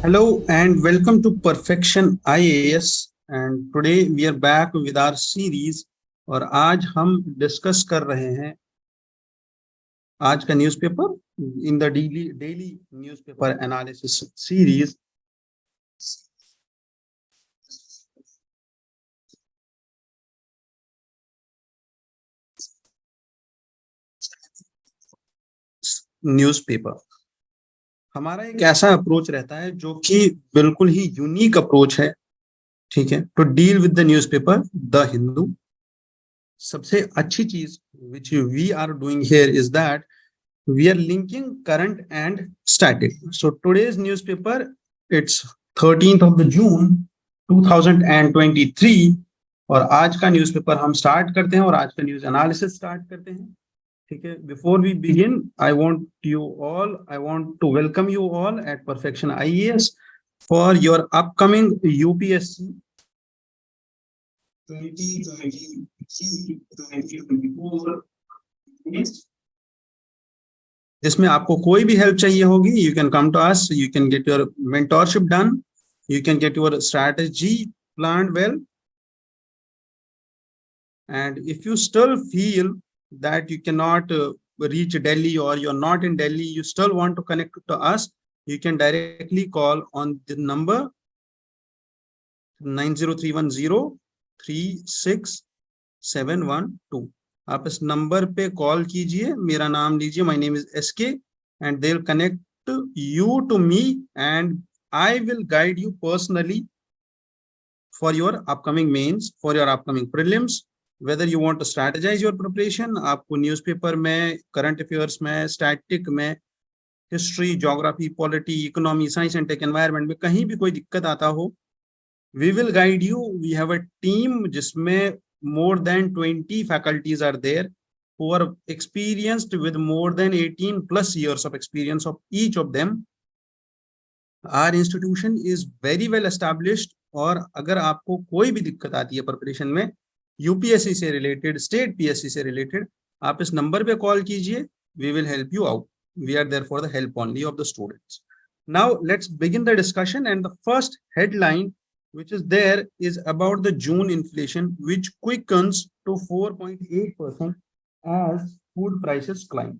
Hello and welcome to Perfection IAS, and today we are back with our series। और आज हम discuss कर रहे हैं आज का newspaper in the daily newspaper analysis series. Newspaper हमारा एक ऐसा अप्रोच रहता है जो कि बिल्कुल ही यूनिक अप्रोच है, ठीक है, to deal with the newspaper the Hindu. सबसे अच्छी चीज which we are doing here is that we are linking current and static. So today's newspaper, it's 13th of the June 2023 और आज का न्यूज़पेपर हम स्टार्ट करते हैं और आज का न्यूज एनालिसिस स्टार्ट करते हैं। ठीक है, before we begin I want to welcome you all at Perfection IAS for your upcoming UPSC 2023-2024 जिसमें आपको कोई भी हेल्प चाहिए होगी, you can come to us, you can get your mentorship done, you can get your strategy planned well, and if you still feel that you cannot reach Delhi or you're not in Delhi, you still want to connect to us, you can directly call on the number 9031036712। आप इस number पे call कीजिए, मेरा नाम लीजिए, my name is SK, and they will connect you to me and I will guide you personally for your upcoming mains, for your upcoming prelims, whether you want to strategize your preparation। आपको newspaper में, current affairs में, static में, history, geography, polity, economy, science and tech, environment में कहीं भी कोई दिक्कत आता हो, we will guide you। we have a team जिसमें more than 20 faculties are there who are experienced with more than 18 plus years of experience of each of them। Our institution is very well established, और अगर आपको कोई भी दिक्कत आती है preparation में, UPSC से रिलेटेड, स्टेट PSC से रिलेटेड, आप इस नंबर पे कॉल कीजिए, we will help you out। we are there for the help only of the students। Now let's begin the discussion, and the first headline which is there is about the June inflation which quickens to 4.8% as food prices climb।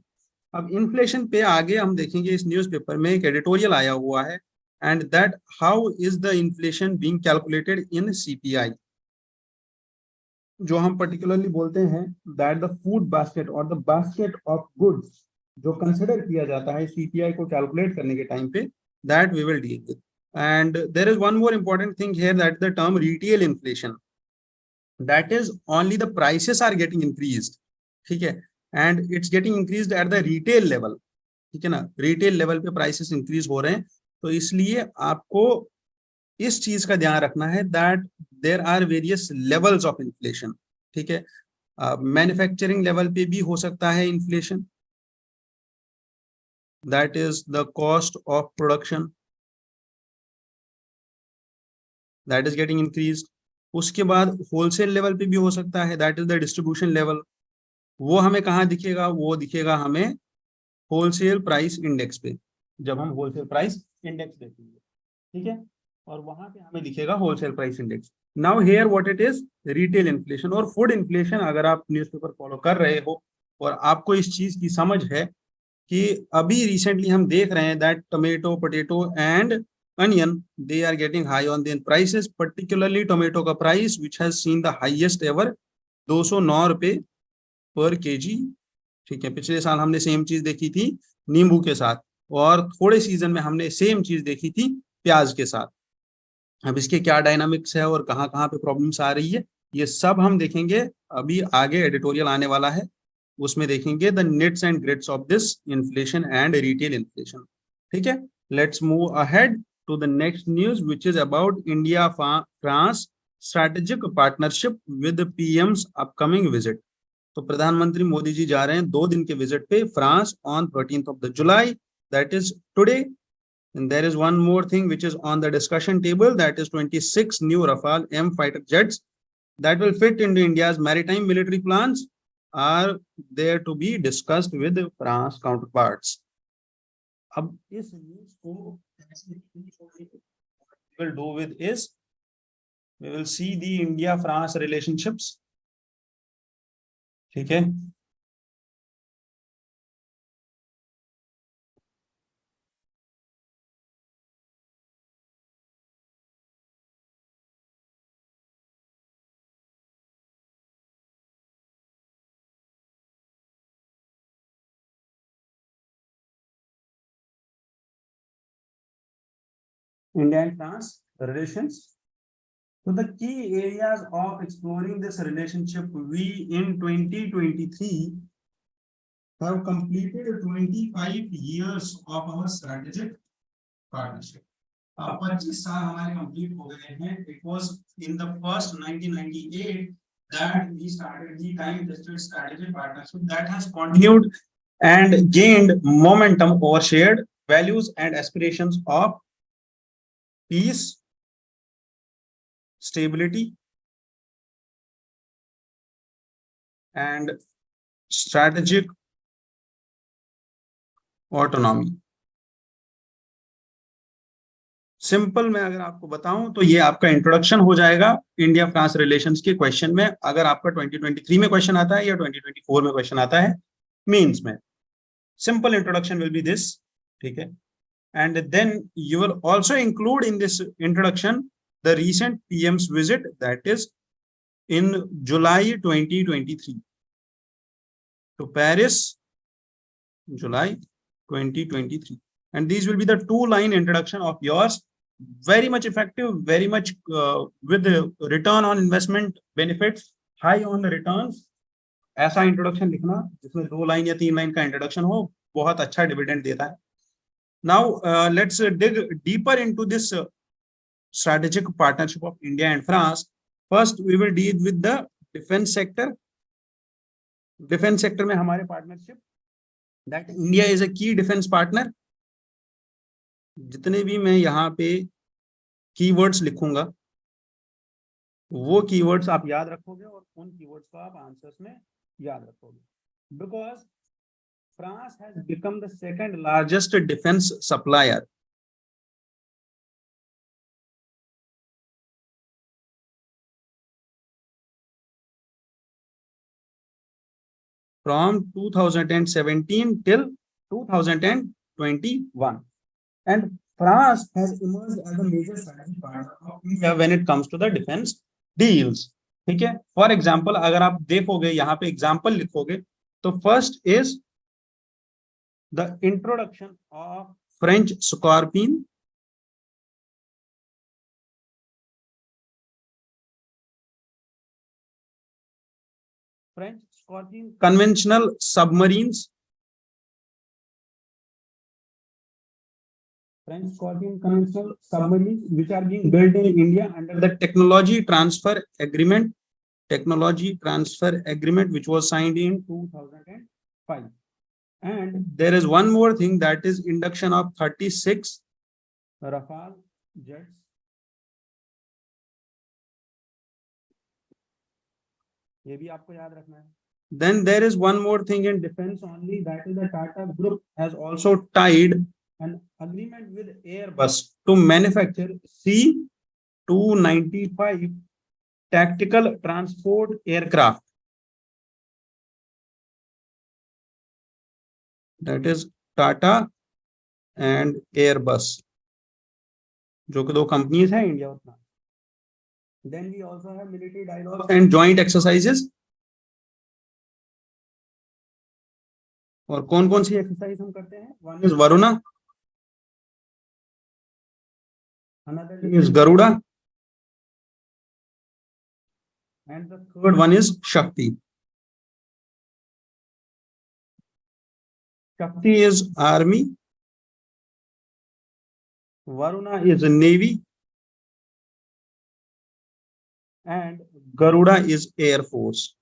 अब inflation पे आगे हम देखेंगे, इस newspaper में एक editorial आया हुआ है, and that how is the inflation being calculated in CPI, जो हम particularly बोलते हैं that the food basket or the basket of goods जो consider किया जाता है CPI को calculate करने के टाइम पे, that we will deal with। and there is one more important thing here, that the term retail inflation, that is only the prices are getting increased, ठीक है, and it's getting increased at the retail level, ठीक है ना, retail level पे prices increase हो रहे हैं। तो इसलिए आपको इस चीज का ध्यान रखना है that there are various levels of inflation, ठीक है। मैन्युफैक्चरिंग लेवल पे भी हो सकता है inflation, that is the cost of production that is getting increase. उसके बाद होलसेल लेवल पे भी हो सकता है, that is the distribution level. वो हमें कहाँ दिखेगा? वो दिखेगा हमें होलसेल प्राइस इंडेक्स पे, जब हम होलसेल प्राइस इंडेक्स देखेंगे, ठीक है, और वहां पे हमें दिखेगा wholesale price index. Now here what it is, retail inflation और फूड इन्फ्लेशन। अगर आप न्यूज़पेपर फॉलो कर रहे हो और आपको इस चीज की समझ है कि अभी रिसेंटली हम देख रहे हैं that tomato, potato and onion, they are getting high on the prices, particularly tomato का price which has seen the highest ever 209 रुपए पर केजी, ठीक है। पिछले साल हमने सेम चीज देखी थी नींबू के साथ, और थोड़े सीजन में हमने सेम चीज देखी थी प्याज के साथ। अब इसके क्या डायनामिक्स है और कहाँ कहाँ पे प्रॉब्लम्स आ रही है, ये सब हम देखेंगे। अभी आगे एडिटोरियल आने वाला है, उसमें देखेंगे the nits and grits of this inflation and retail inflation, ठीक है। Let's move ahead to the next news which is about India France strategic partnership with PM's upcoming visit. तो प्रधानमंत्री मोदी जी जा रहे हैं 2 दिन के विजिट पे France on 13th of July, that is today। And there is one more thing which is on the discussion table, that is 26 new Rafale M fighter jets that will fit into India's maritime military plans are there to be discussed with France counterparts। अब इस news को will do with is we will see the India France relationships. ठीक है, India and France relations. So the key areas of exploring this relationship, we in 2023 have completed 25 years of our strategic partnership. 25 साल हमारे complete हो गए हैं. It was in the first 1998 that we started the time-tested strategic partnership that has continued and gained momentum over shared values and aspirations of peace, stability, and strategic autonomy. Simple में अगर आपको बताऊं तो ये आपका इंट्रोडक्शन हो जाएगा India France relations के क्वेश्चन में. अगर आपका 2023 में क्वेश्चन आता है या 2024 में क्वेश्चन आता है मींस में, simple introduction will be this. ठीक है, and then you will also include in this introduction the recent PM's visit, that is in July 2023 to Paris, July 2023, and these will be the 2-line introduction of yours, very much effective, very much with the return on investment benefits, high on the returns. ऐसा introduction लिखना जिसमें 2 line या 3 line का introduction हो, बहुत अच्छा dividend देता है. Now let's dig deeper into this strategic partnership of India and France. First we will deal with the defense sector. Defense sector में हमारे partnership, that India is a key defense partner. जितने भी मैं यहाँ पे keywords लिखूंगा वो keywords आप याद रखोगे और उन keywords को आप आंसर्स में याद रखोगे, because France has become the second largest defense supplier. From 2017 till 2021, and France has emerged as a major strategic partner of India when it comes to the defense deals. ठीक है, for example अगर आप देखोगे यहाँ पे example लिखोगे तो first is the introduction of French scorpion, French Scorpion conventional submarines, French Scorpion conventional submarines which are being built in India under the technology transfer agreement which was signed in 2005. And there is one more thing, that is induction of 36 Rafale jets. ये भी आपको याद रखना है. Then there is one more thing in defense only, that is the Tata Group has also tied an agreement with Airbus to manufacture C-295 tactical transport aircraft. That is Tata and Airbus, जो कि 2 companies हैं India उतना. Then we also have military dialogues and joint exercises. और कौन कौन सी exercise हम करते हैं? One is Varuna, another is Garuda, and the third one is Shakti. Shakti is army, Varuna is navy, and Garuda is air force.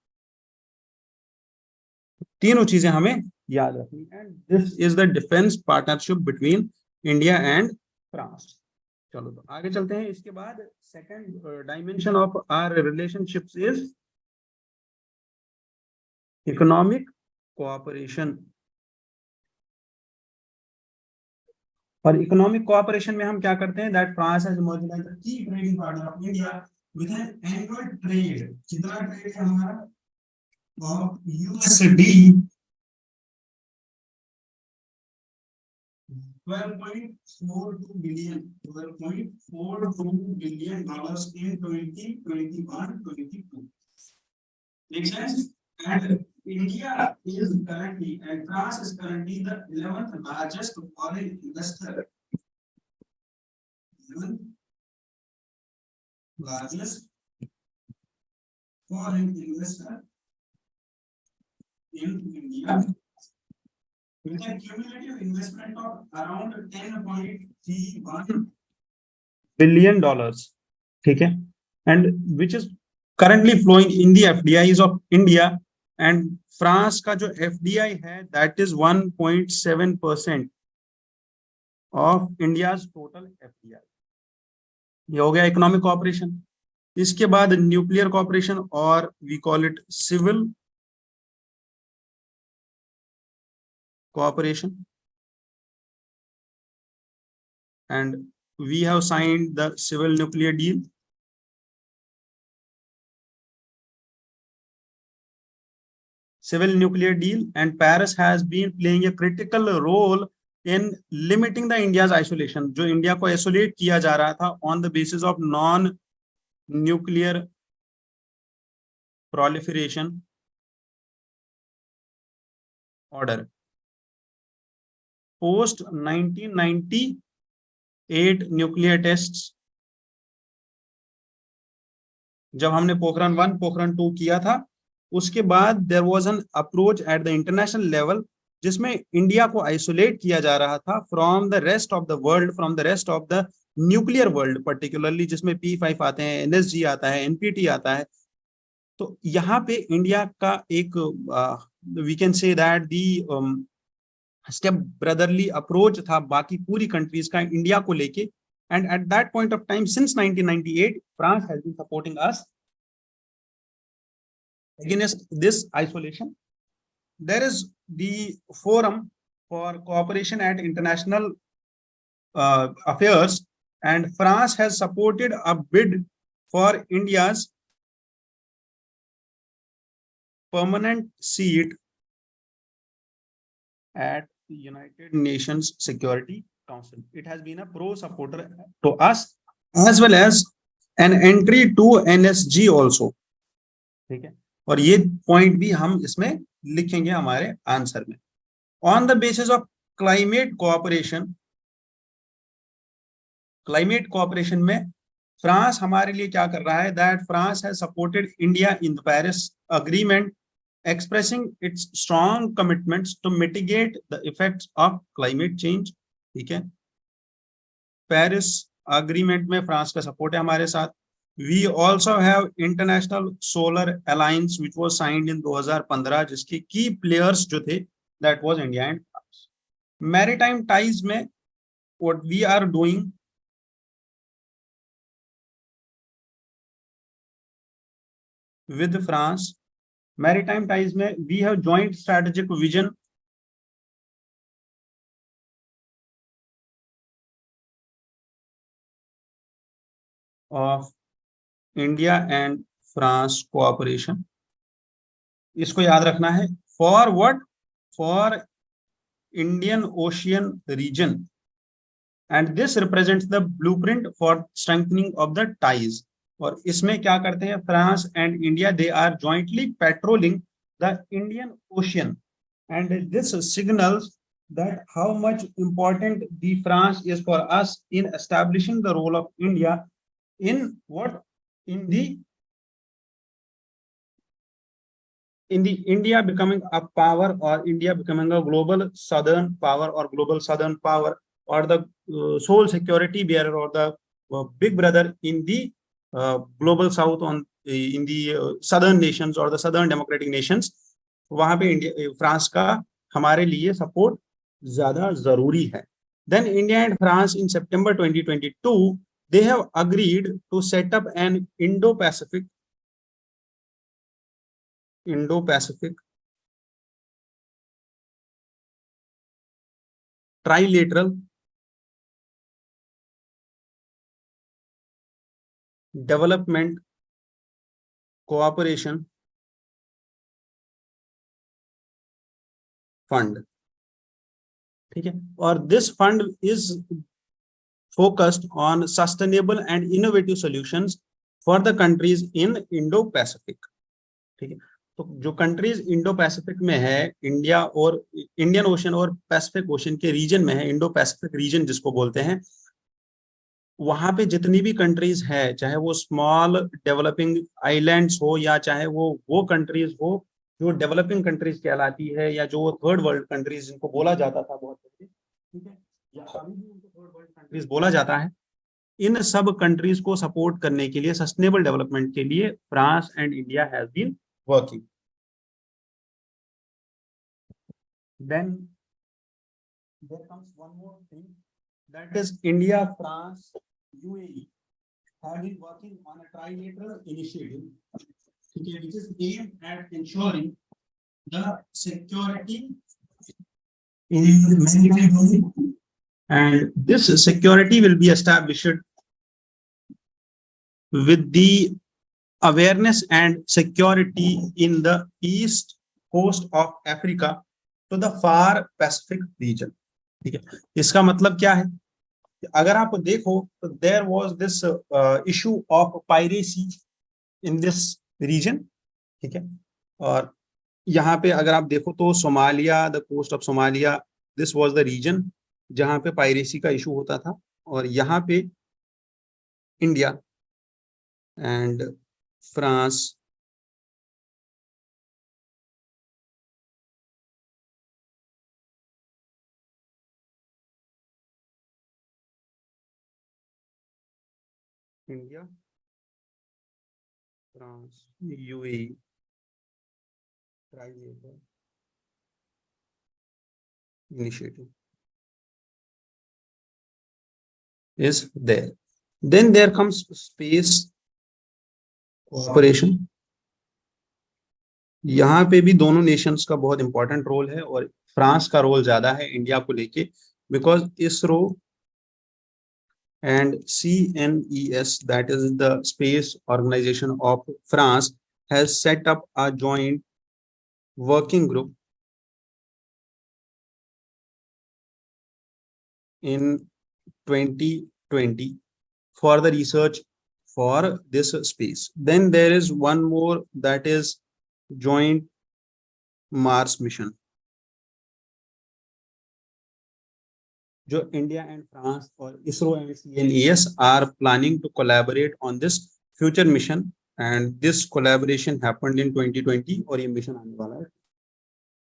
तीनों चीजें हमें याद रखनी. And this is the defense partnership between India and France. चलो तो आगे चलते हैं. इसके बाद second dimension of our relationships is economic cooperation. और इकोनॉमिक कोऑपरेशन में हम क्या करते हैं, that France has emerged as the key trading partner of India with an annual trade, कितना ट्रेड है हमारा, of USD 12.42 billion, $12.42 billion in 2021-22. Makes sense? And India is currently, and France is currently the 11th largest foreign investor. 11th largest foreign investor in India, with a cumulative investment of around $10.31 billion. ठीक है, and which is currently flowing in the FDIs of India, and France का जो FDI है that is 1.7% of India's total FDI. ये हो गया economic cooperation. इसके बाद न्यूक्लियर कोऑपरेशन, और we call it civil cooperation, and we have signed the civil nuclear deal. Civil nuclear deal, and Paris has been playing a critical role in limiting the India's isolation. जो India को isolate किया जा रहा था on the basis of non-nuclear proliferation order. Post 1998 nuclear tests, जब हमने पोखरण 1 पोखरण 2 किया था, उसके बाद there was an approach at the international level जिसमें इंडिया को आइसोलेट किया जा रहा था from the rest of the world, from the rest of the nuclear world, particularly जिसमें P5 आते हैं, NSG आता है, NPT आता है. तो यहाँ पे इंडिया का एक we can say that the step brotherly approach था बाकी पूरी कंट्रीज का इंडिया को लेके. And at that point of time since 1998 France has been supporting us against this isolation. There is the forum for cooperation at international affairs, and France has supported a bid for India's permanent seat at the United Nations Security Council. It has been a pro supporter to us as well as an entry to NSG also. ठीक है, और ये point भी हम इसमें लिखेंगे हमारे answer में. On the basis of climate cooperation, climate cooperation में फ्रांस हमारे लिए क्या कर रहा है, that France has supported India in the Paris agreement, expressing its strong commitments to mitigate the effects of climate change. ठीक है, पेरिस अग्रीमेंट में फ्रांस का सपोर्ट है हमारे साथ. We also have International Solar Alliance which was signed in 2015, जिसके key players जो थे that was India and France. Maritime ties में what we are doing, with France, maritime ties में we have joint strategic vision of India and France cooperation. इसको याद रखना है. For what? For Indian Ocean region, and this represents the blueprint for strengthening of the ties. और इसमें क्या करते हैं, France and India they are jointly patrolling the Indian Ocean, and this signals that how much important the France is for us in establishing the role of India in what, in the India becoming a power, or India becoming a global southern power, or global southern power, or the sole security bearer, or the big brother in the global south, on in the southern nations or the southern democratic nations. वहां पे India France का हमारे लिए support ज्यादा जरूरी है. Then India and France in September 2022 they have agreed to set up an Indo-Pacific trilateral development cooperation fund, ठीक है, और this fund is focused on sustainable and innovative solutions for the countries in Indo Pacific, ठीक है। तो जो countries Indo Pacific में है, India और इंडियन ओशन और पैसिफिक ओशन के रीजन में है, इंडो पैसिफिक रीजन जिसको बोलते हैं, वहां पे जितनी भी कंट्रीज है, चाहे वो स्मॉल डेवलपिंग आइलैंड्स हो या चाहे वो कंट्रीज हो जो डेवलपिंग कंट्रीज कहलाती है, या जो थर्ड वर्ल्ड कंट्रीज जिनको बोला जाता था बहुत पहले, ठीक है, या अभी भी उनको थर्ड वर्ल्ड कंट्रीज बोला जाता है, इन सब कंट्रीज को सपोर्ट करने के लिए, सस्टेनेबल डेवलपमेंट के लिए France and India has been working. Then there comes one more thing, that is India, France, UAE have been working on a trilateral initiative, okay, which is aimed at ensuring the security in maritime domain, and this security will be established with the awareness and security in the east coast of Africa to the far Pacific region, ठीक है। इसका मतलब क्या है, अगर आप देखो तो there was this issue of piracy in this region, ठीक है, और यहाँ पे अगर आप देखो तो Somalia, the coast of Somalia, this was the region जहाँ पे पायरेसी का इशू होता था, और यहाँ पे India and France India France UAE trilateral initiative is there. Then there comes space cooperation. यहाँ पे भी दोनों नेशंस का बहुत इंपॉर्टेंट रोल है, और फ्रांस का रोल ज्यादा है इंडिया को लेके, because ISRO and CNES, that is the space organization of France, has set up a joint working group in 2020 for the research for this space. Then there is one more, that is joint Mars mission, जो India and France और ISRO and CNES are planning to collaborate on this future mission, and this collaboration happened in 2020 और ये mission आने वाला है।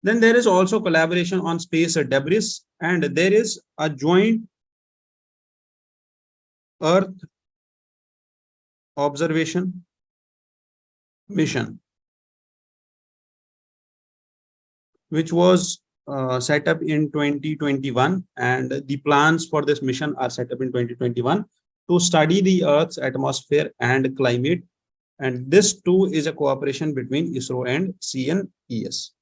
Then there is also collaboration on space debris, and there is a joint Earth observation mission which was set up in 2021, and the plans for this mission are set up in 2021 to study the Earth's atmosphere and climate, and this too is a cooperation between ISRO and CNES.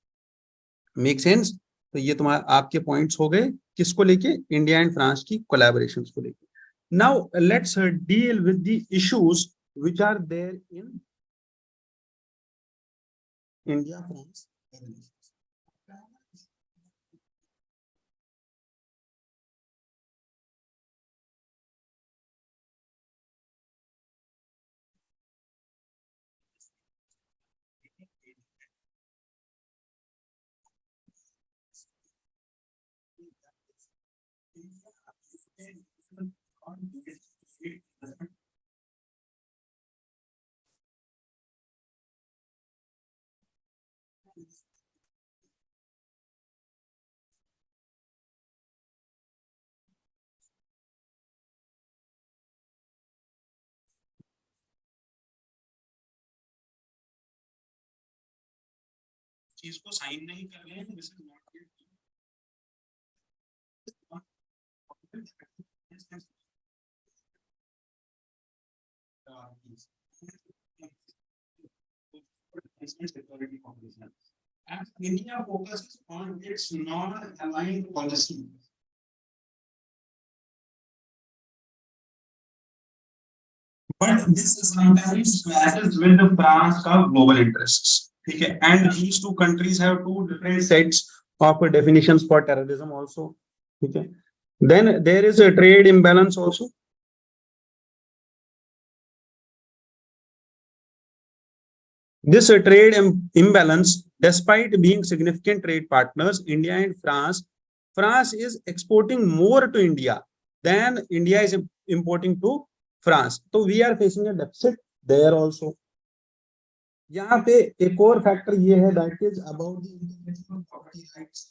Make sense? तो ये तुम्हारे आपके points हो गए किसको लेके, India and France की collaborations को लेके। Now let's deal with the issues which are there in India France relations. चीज को साइन नहीं कर रहे हैं, this is not yet security cooperation. And India focuses on its non-aligned policy. But this sometimes clashes with France का global interests, ठीक है, and these two countries have two different sets of definitions for terrorism also, ठीक है. Then there is a trade imbalance also. This trade imbalance, despite being significant trade partners, India and France is exporting more to India than India is importing to France. So we are facing a deficit there also. यहाँ पे एक और factor ये है, that is about the intellectual property rights.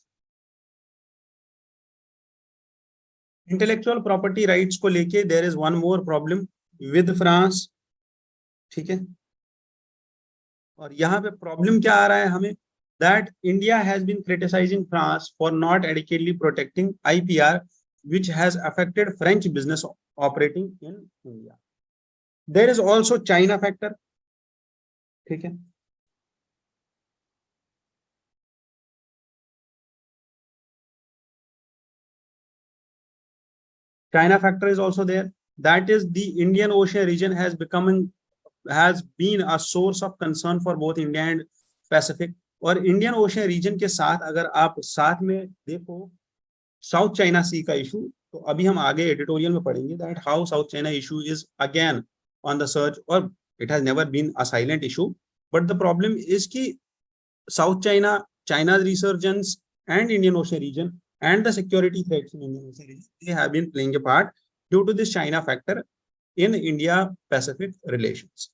Intellectual property rights को लेके there is one more problem with France, ठीक है. और यहाँ पे प्रॉब्लम क्या आ रहा है हमें, that India has been criticising France for not adequately protecting IPR which has affected French business operating in India. There is also China factor, ठीक है. China factor is also there. That is, the Indian Ocean region has been a source of concern for both India and Pacific. और Indian ocean reason के साथ अगर आप साथ में देखो साउथ चाइना सी का इशू, तो अभी हम आगे एडिटोरियल में पढ़ेंगे that how South China issue is again on the search, और it has never been a silent issue, but the problem is कि South China, China's resurgence and Indian Ocean region and the security threats in Indian Ocean region, they have been playing a part due to this China factor in India-Pacific relations,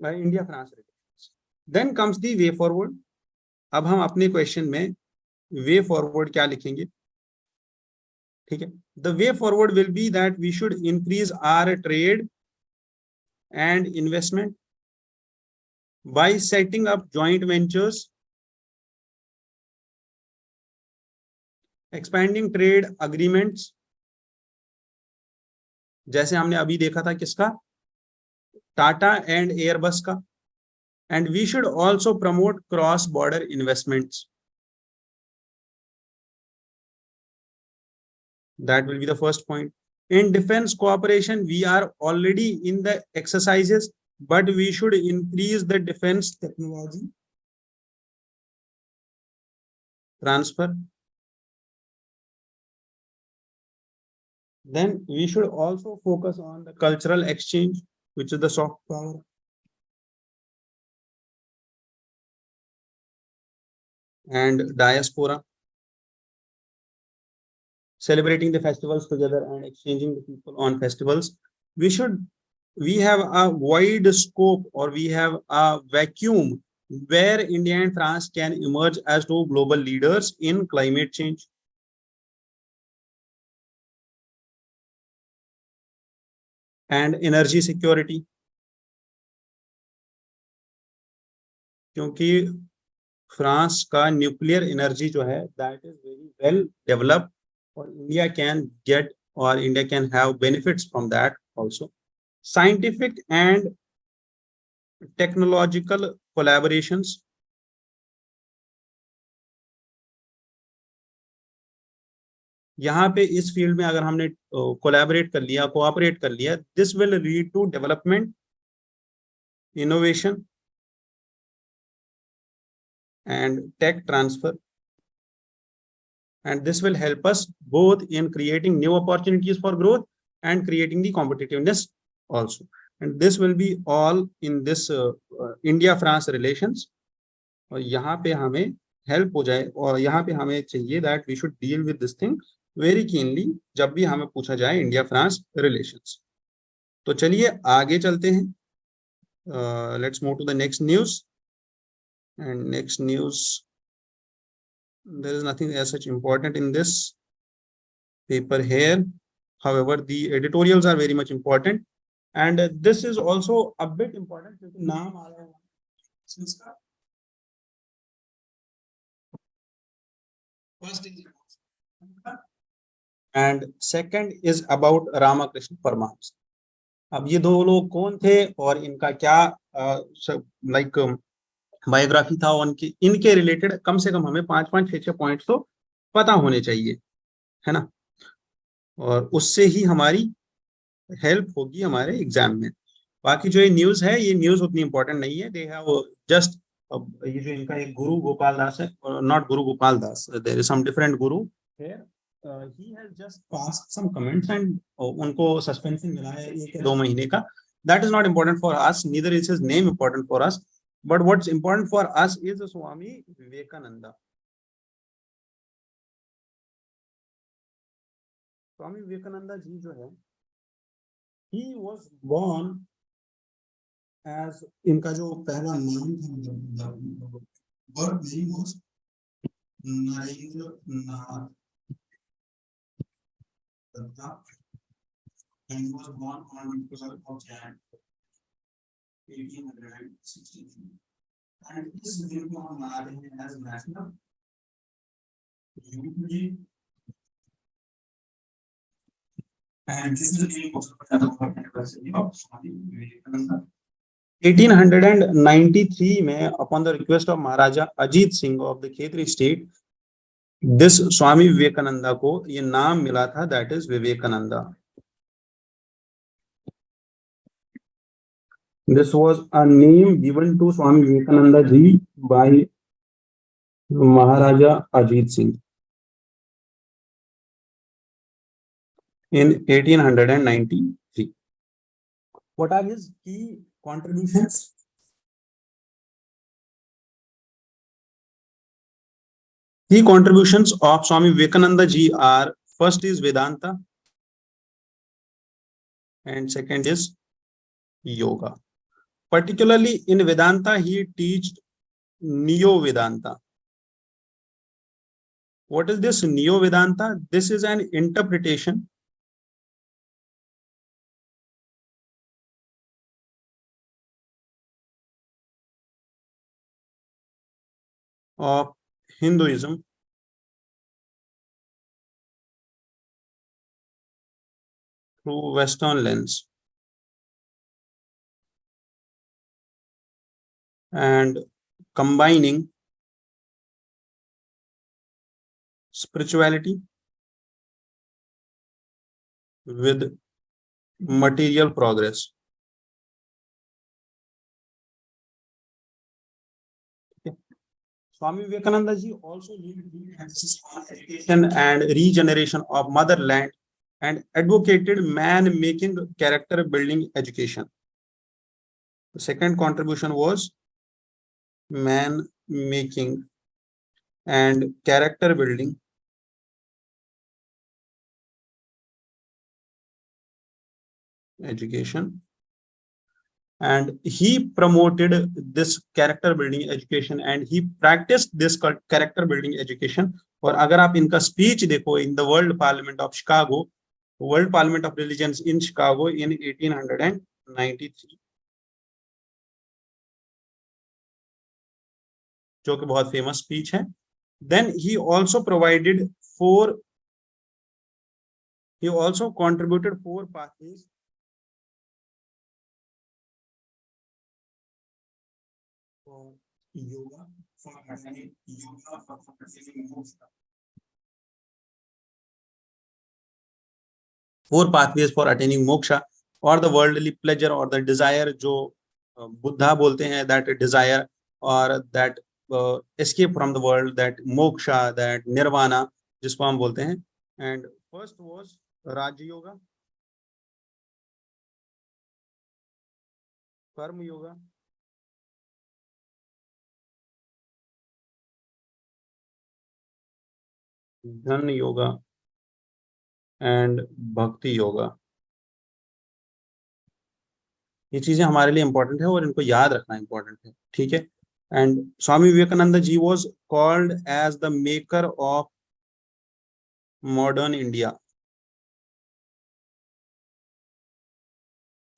India-France relations. Then comes the way forward. अब हम अपने question में way forward क्या लिखेंगे, ठीक है. The way forward will be that we should increase our trade and investment by setting up joint ventures, expanding trade agreements, जैसे हमने अभी देखा था किसका, टाटा एंड एयरबस का. And we should also promote cross border investments. That will be the first point. In defense cooperation, we are already in the exercises, but we should increase the defense technology transfer. Then we should also focus on the cultural exchange, which is the soft power. And diaspora. Celebrating the festivals together and exchanging the people on festivals. We have a wide scope, or we have a vacuum where India and France can emerge as two global leaders in climate change. And energy security. क्योंकि France का nuclear energy जो है that is very well developed, or India can get, or India can have benefits from that also. Scientific and technological collaborations. यहाँ पे इस field में अगर हमने कोलैबोरेट कर लिया, कोऑपरेट कर लिया, this will lead to development, innovation and tech transfer, and this will help us both in creating new opportunities for growth and creating the competitiveness also. And this will be all in this India France relations. और यहाँ पे हमें help हो जाए, और यहाँ पे हमें चाहिए that we should deal with this thing very keenly जब भी हमें पूछा जाए इंडिया फ्रांस relations. तो चलिए आगे चलते हैं. Let's move to the next news. And next news, there is nothing as such important in this paper here. However, the editorials are very much important, and this is also a bit important because नाम आ रहा है इसका. First is, and second is about Ramakrishna Paramahamsa. अब ये दो लोग कौन थे और इनका क्या लाइक बायोग्राफी था, उनकी इनके रिलेटेड कम से कम हमें 5-5, 6-6 पॉइंट्स तो पता होने चाहिए, है ना, और उससे ही हमारी हेल्प होगी हमारे एग्जाम में. बाकी जो ये न्यूज है, ये न्यूज उतनी इंपॉर्टेंट नहीं है, दे हैव जस्ट, ये जो इनका एक गुरु गोपाल दास है, not Guru Gopal Das, there is some different guru here, he has just passed some comments and उनको सस्पेंशन मिला है 1 या 2 महीने का. That is not important for us, neither is his name important for us, but what's important for us is Swami Vivekananda. स्वामी विवेकानंदा जी जो है, he was born as, इनका जो पहला नाम था, birth name was Narendra Nath Datta, and he was born on 12th of January 1863, and इस दिन को हम मनाते हैं as national youth day, and this is the name of the anniversary of Swami Vivekananda. 1893 में upon the request of Maharaja Ajit Singh of the Khetri state, this स्वामी विवेकानंदा को ये नाम मिला था, that is Vivekananda. This was a name given to Swami Vivekananda ji by Maharaja Ajit Singh in 1893. What are his key contributions? Key contributions of Swami Vivekananda ji are, first is Vedanta and second is yoga. Particularly in Vedanta, he taught Neo Vedanta. What is this Neo Vedanta? This is an interpretation of Hinduism through Western lens, and combining spirituality with material progress. Swami Vivekananda ji also laid emphasis on education and regeneration of motherland and advocated man-making character building education. The second contribution was man-making and character building education, and he promoted this character building education and he practiced this character building education. और अगर आप इनका speech देखो in the World Parliament of Chicago, World Parliament of Religions in Chicago in 1893, जो कि बहुत famous speech है. Then he also contributed 4 pathways for yoga, for attaining moksha. 4 pathways for attaining moksha, or the worldly pleasure or the desire, जो बुद्धा बोलते हैं, that desire or that escape from the world, that moksha, that nirvana, जिसको हम बोलते हैं. And first was Raja Yoga, Karma Yoga, Dhan Yoga and Bhakti Yoga. ये चीजें हमारे लिए इंपॉर्टेंट है और इनको याद रखना इंपॉर्टेंट है, ठीक है. And Swami Vivekananda ji was called as the maker of modern India,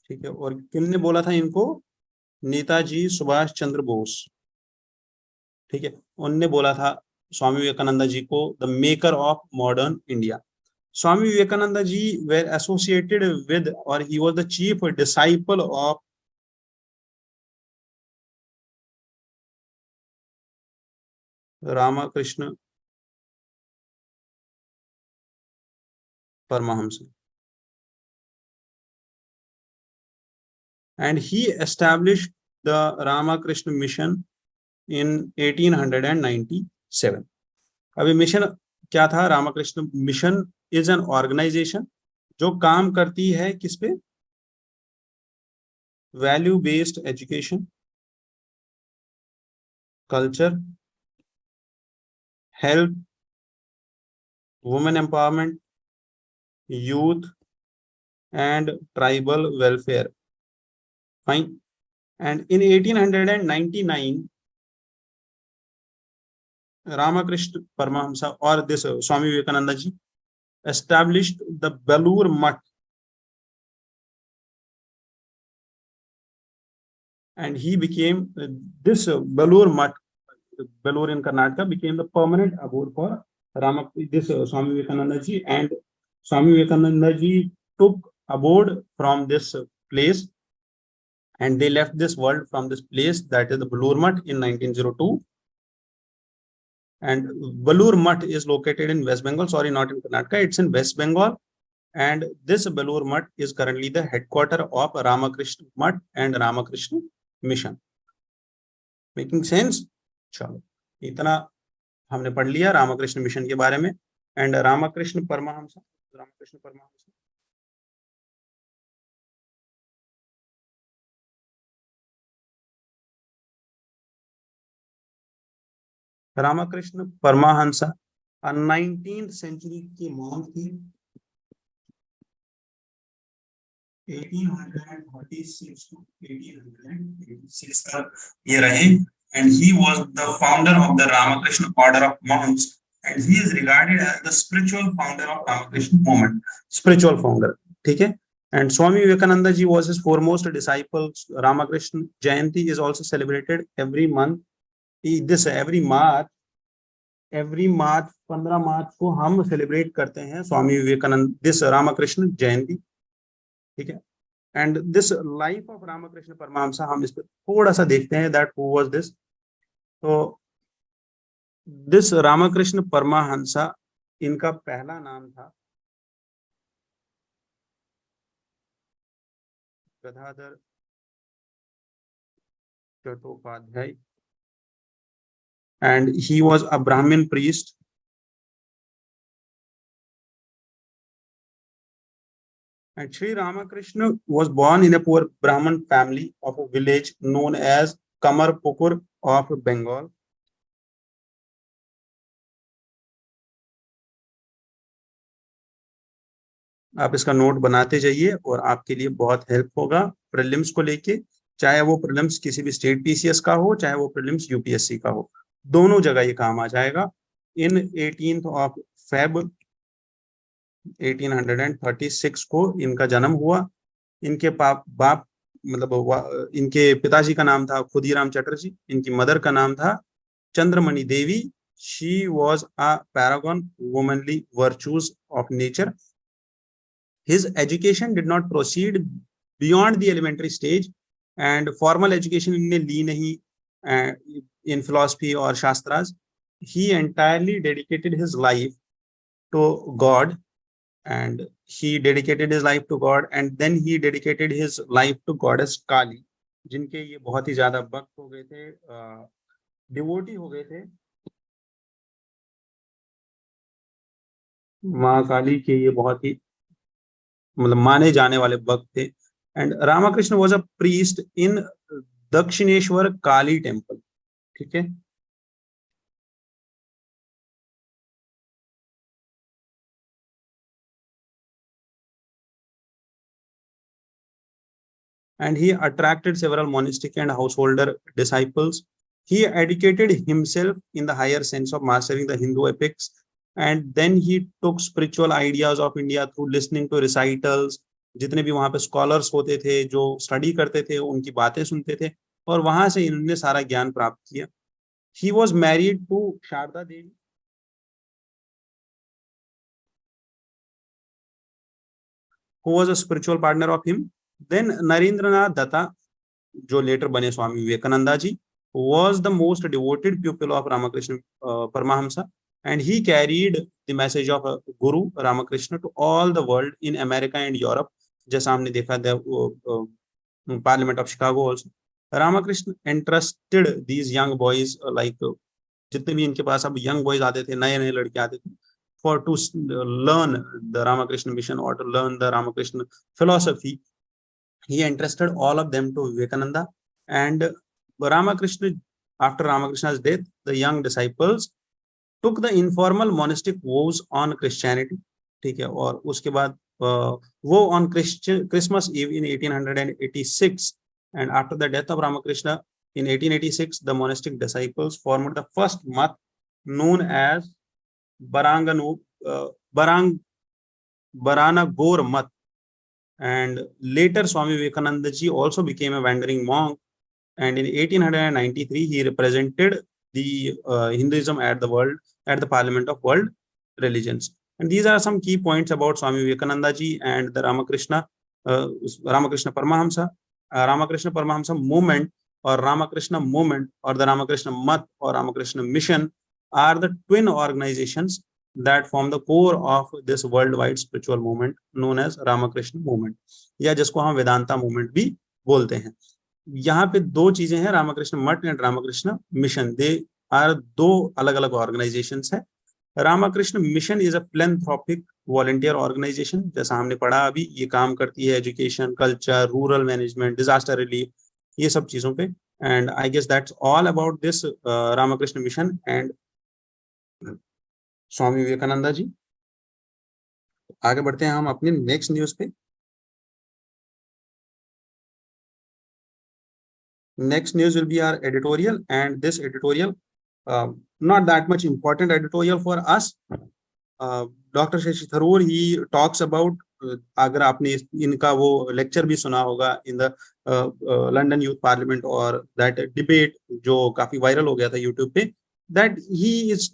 ठीक है. और किसने बोला था इनको? नेताजी सुभाष चंद्र बोस, ठीक है. उनने बोला था स्वामी विवेकानंद जी को the maker of modern India. Swami Vivekananda ji were associated with, और he was the chief disciple of Ramakrishna Paramahansa. and he established the Ramakrishna mission in 1897. अभी मिशन क्या था? Ramakrishna mission is an organization जो काम करती है किस पे? Value based education, culture, health, women empowerment, youth and tribal welfare. Fine. And in 1899, Ramakrishna Paramahamsa or this Swami Vivekananda ji established the Belur Mutt, and he became this Belur Mutt, Belur in Karnataka, became the permanent abode for this Swami Vivekananda ji, and Swami Vivekananda ji took abode from this place, and they left this world from this place, that is the Belur Mutt, in 1902. And Belur Mutt is located in West Bengal. Sorry, not in Karnataka. It's in West Bengal. And this Belur Mutt is currently the headquarter of Ramakrishna Mutt and Ramakrishna Mission. Making sense? चलो, इतना हमने पढ़ लिया Ramakrishna mission के बारे में. And Ramakrishna Paramahansa, Ramakrishna Paramahansa 19th century के monk थे. 1836 to 1886 तक ये रहे, and he was the founder of the Ramakrishna order of monks, and he is regarded as the spiritual founder of Ramakrishna movement. Spiritual founder, ठीक है. And Swami Vivekananda ji was his foremost disciple. Ramakrishna Jayanti is also celebrated every month. every March 15 मार्च को हम celebrate करते हैं Swami Vivekananda this Ramakrishna Jayanti, ठीक है. And this life of Ramakrishna Paramahansa हम इस पर थोड़ा सा देखते हैं, दैट हु वाज दिस. तो दिस रामकृष्ण परमहंसा, इनका पहला नाम था Gadadhar Chattopadhyay, and he was a Brahmin priest. And Sri Ramakrishna was born in a poor Brahmin family of a village known as Kamarpukur of Bengal. आप इसका नोट बनाते जाइए और आपके लिए बहुत हेल्प होगा प्रीलिम्स को लेके, चाहे वो प्रीलिम्स किसी भी स्टेट पीसीएस का हो, चाहे वो प्रीलिम्स यूपीएससी का हो, दोनों जगह ये काम आ जाएगा. इन 18th of Feb 1836 को इनका जन्म हुआ. इनके बाप मतलब इनके पिताजी का नाम था खुदीराम चटर्जी, इनकी मदर का नाम था Chandramani Devi. She was a paragon womanly virtues of nature. His education did not proceed beyond the elementary stage, and formal education इनने ली नहीं in philosophy or shastras. He entirely dedicated his life to God, and he dedicated his life to God, and then he dedicated his life to goddess Kali, जिनके ये बहुत ही ज्यादा भक्त हो गए थे, डिवोटी हो गए थे. माँ काली के ये बहुत ही मतलब माने जाने वाले भक्त थे. And Ramakrishna was a priest in Dakshineswar Kali temple, ठीक है. And he attracted several monastic and householder disciples. He educated himself in the higher sense of mastering the Hindu epics, and then he took spiritual ideas of India through listening to recitals. जितने भी वहां पे scholars होते थे जो study करते थे उनकी बातें सुनते थे, और वहां से इन्होंने सारा ज्ञान प्राप्त किया. He was married to Sarada Devi, who was a spiritual partner of him. Then Narendranath Datta, जो लेटर बने स्वामी विवेकानंदा जी, was the most devoted pupil of Ramakrishna Paramahamsa, and he carried the message of Guru Ramakrishna to all the world in America and Europe. जैसा हमने देखा था Parliament of Chicago also. Ramakrishna entrusted these young boys, like जितने भी इनके पास अब young boys आते थे, नए नए लड़के आते थे, for to learn the Ramakrishna mission or to learn the Ramakrishna philosophy. He entrusted all of them to Vivekananda, and Ramakrishna, after Ramakrishna's death, the young disciples took the informal monastic vows on Christianity. ठीक है, और उसके बाद वो on Christmas Eve in 1886, and after the death of Ramakrishna in 1886, the monastic disciples formed the first math known as Baranganu Baranagore Math. And later Swami Vivekananda ji also became a wandering monk, and in 1893 he represented the Hinduism at the Parliament of World Religions. And these are some key points about Swami Vivekananda ji and the Ramakrishna Paramahamsa. Ramakrishna Paramahamsa movement or Ramakrishna movement or the Ramakrishna Math or Ramakrishna mission are the twin organizations that form the core of this worldwide spiritual movement known as Ramakrishna movement, या जिसको हम Vedanta movement भी बोलते हैं. यहाँ पे दो चीजें हैं, Ramakrishna Math and Ramakrishna mission. They are दो अलग अलग ऑर्गेनाइजेशंस है. Ramakrishna mission is a philanthropic volunteer organisation, जैसा हमने पढ़ा अभी. ये काम करती है education, culture, rural management, disaster relief, ये सब चीजों पे. And I guess that's all about this Ramakrishna mission and Swami Vivekananda ji. आगे बढ़ते हैं हम अपनी नेक्स्ट न्यूज पे. Next news will be our editorial, and this editorial, not that much important editorial for us. Dr. Shashi Tharoor, he talks about, अगर आपने इनका वो लेक्चर भी सुना होगा in the London Youth Parliament or that debate जो काफी viral हो गया था YouTube पे, that he is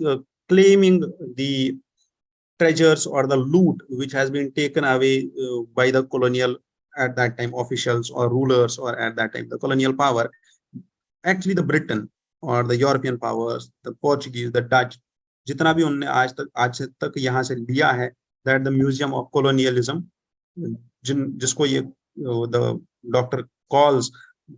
claiming the treasures or the loot which has been taken away by the colonial at that time officials or rulers, or at that time the colonial power, actually the Britain or the European powers, the Portuguese, the Dutch, जितना भी उन्होंने आज तक यहाँ से लिया है, that the museum of colonialism, जिसको ये the doctor calls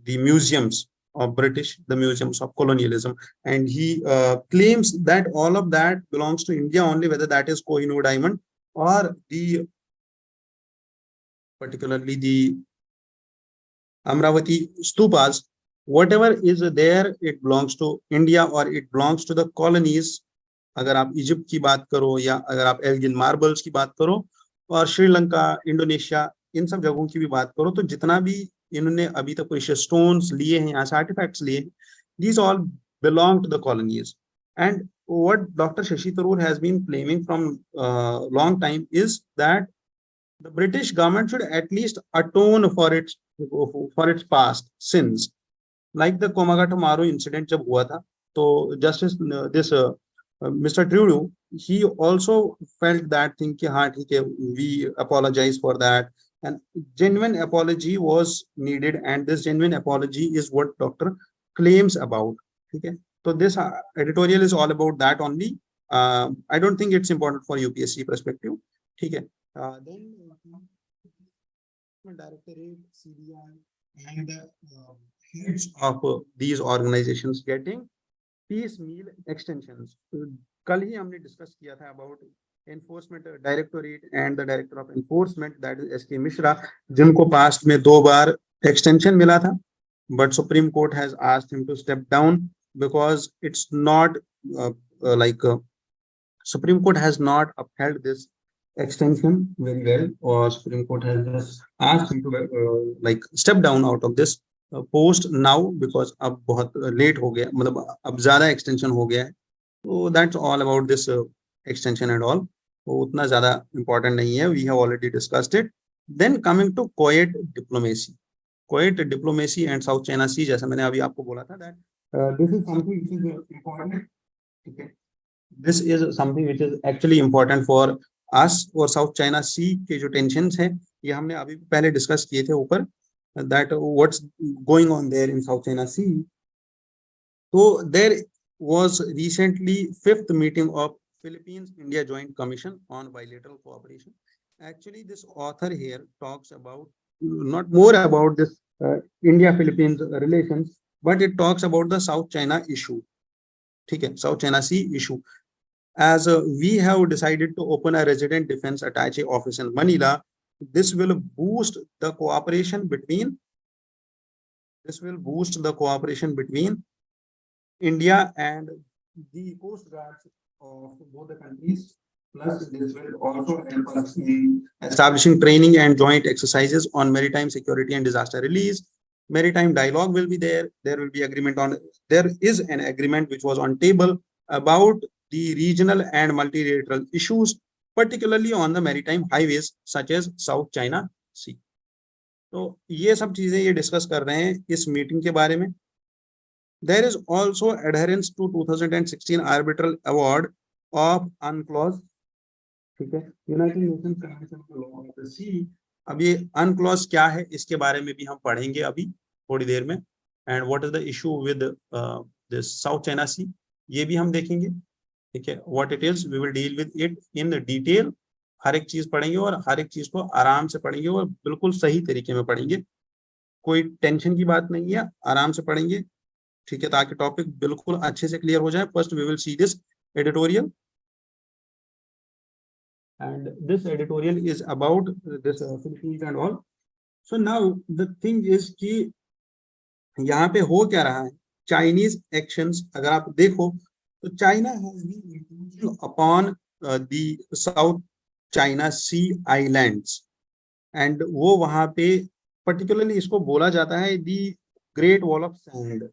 the museums of British, the museums of colonialism, and he claims that all of that belongs to India only, whether that is Kohinoor diamond or the particularly the Amravati stupas, whatever is there, it belongs to India or it belongs to the colonies. अगर आप Egypt की बात करो या अगर आप Elgin marbles की बात करो और श्रीलंका, इंडोनेशिया, इन सब जगहों की भी बात करो, तो जितना भी इन्होंने अभी तक प्रेशियस स्टोन्स लिए हैं, यहाँ से आर्टिफैक्ट्स लिए, these all belong to the colonies. And what Dr. Shashi Tharoor has been claiming from long time is that the British government should at least atone for its past sins, like the Komagata Maru incident जब हुआ था, तो Justice Mr. Trudeau, he also felt that thing कि हाँ ठीक है, we apologize for that, and genuine apology was needed, and this genuine apology is what doctor claims about. ठीक है, so this editorial is all about that only. I don't think it's important for UPSC perspective. ठीक है. Then Directorate, CBI, and the heads of these organizations getting piecemeal extensions. कल ही हमने discuss किया था about enforcement directorate and the director of enforcement, that is SK Mishra, जिनको past में 2 बार extension मिला था, but Supreme Court has asked him to step down because it's not Supreme Court has not upheld this extension very well, or Supreme Court has just asked him to step down out of this post now because अब बहुत late हो गया, मतलब अब ज़्यादा extension हो गया है. So that's all about this extension and all. वो उतना ज़्यादा important नहीं है. We have already discussed it. Then coming to Kuwait diplomacy. Kuwait diplomacy and South China Sea, जैसा मैंने अभी आपको बोला था, that this is something which is important. Okay. This is something which is actually important for us. और South China Sea के जो tensions हैं, ये हमने अभी पहले discuss किए थे ऊपर, that what's going on there in South China Sea. So there was recently 5th meeting of Philippines-India Joint Commission on Bilateral Cooperation. Actually, this author here talks about not more about this India Philippines relations, but it talks about the South China issue, ठीक है, South China sea issue. As we have decided to open a resident defense attaché office in Manila, this will boost the cooperation between India and the coast guards of both the countries. Plus, this will also help us in establishing training and joint exercises on maritime security and disaster release. Maritime dialogue will be there. There will be agreement on. There is an agreement which was on table about the regional and multilateral issues, particularly on the maritime highways such as South China Sea. तो ये सब चीजें ये discuss कर रहे हैं इस meeting के बारे में. There is also adherence to 2016 arbitral award of UNCLOS, ठीक है, United Nations convention on law of the sea. अब ये UNCLOS क्या है इसके बारे में भी हम पढ़ेंगे अभी थोड़ी देर में. And what is the issue with this South China sea, ये भी हम देखेंगे, ठीक है. What it is, we will deal with it in detail. हर एक चीज पढ़ेंगे और हर एक चीज को आराम से पढ़ेंगे और बिल्कुल सही तरीके में पढ़ेंगे. कोई टेंशन की बात नहीं है, आराम से पढ़ेंगे, ठीक है, ताकि टॉपिक बिल्कुल अच्छे से क्लियर हो जाए. First we will see this editorial, and this editorial is about this Philippines and all. So now the thing is कि यहाँ पे हो क्या रहा है, चाइनीज एक्शंस अगर आप देखो तो China has been including upon the South China sea islands, and वो वहां पे पर्टिकुलरली इसको बोला जाता है the great wall of sand.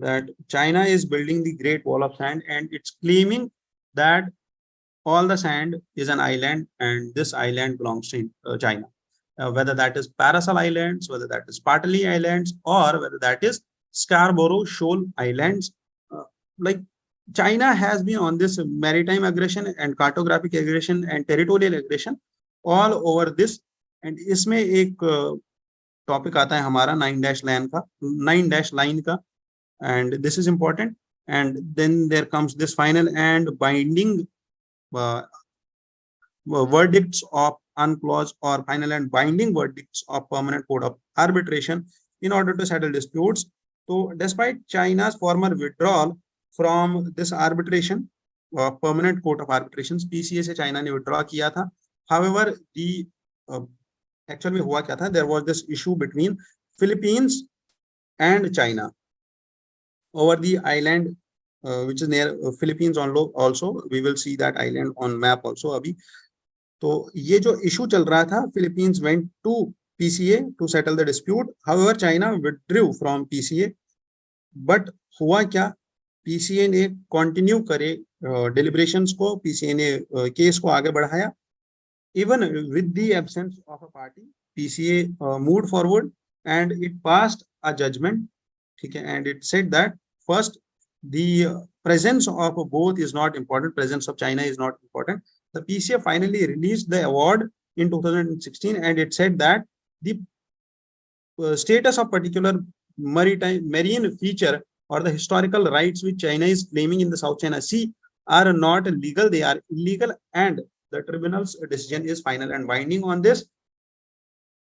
That China is building the Great Wall of Sand, and it's claiming that all the sand is an island, and this island belongs to China. Whether that is Paracel Islands, whether that is Patali Islands, or whether that is Scarborough Shoal Islands, like China has been on this maritime aggression and cartographic aggression and territorial aggression all over this. And इसमें एक topic आता है हमारा 9-line का, and this is important. And then there comes this final and binding verdicts of UNCLOS, or final and binding verdicts of permanent court of arbitration in order to settle disputes. So despite China's former withdrawal from this arbitration, permanent court of arbitrations, PCA से China ने withdraw किया था. However, the actually में हुआ क्या था, there was this issue between Philippines and China over the island which is near Philippines also. We will see that island on map also अभी. तो ये जो issue चल रहा था, Philippines went to PCA to settle the dispute. However, China withdrew from PCA. But हुआ क्या, PCA ने continue करे deliberations को, PCA ने केस को आगे बढ़ाया. Even with the absence of a party, PCA moved forward and it passed a judgment, ठीक है, and it said that first the presence of both is not important, presence of China is not important. The PCA finally released the award in 2016, and it said that the status of particular marine feature or the historical rights which China is claiming in the South China Sea are not legal, they are illegal, and the tribunal's decision is final and binding on this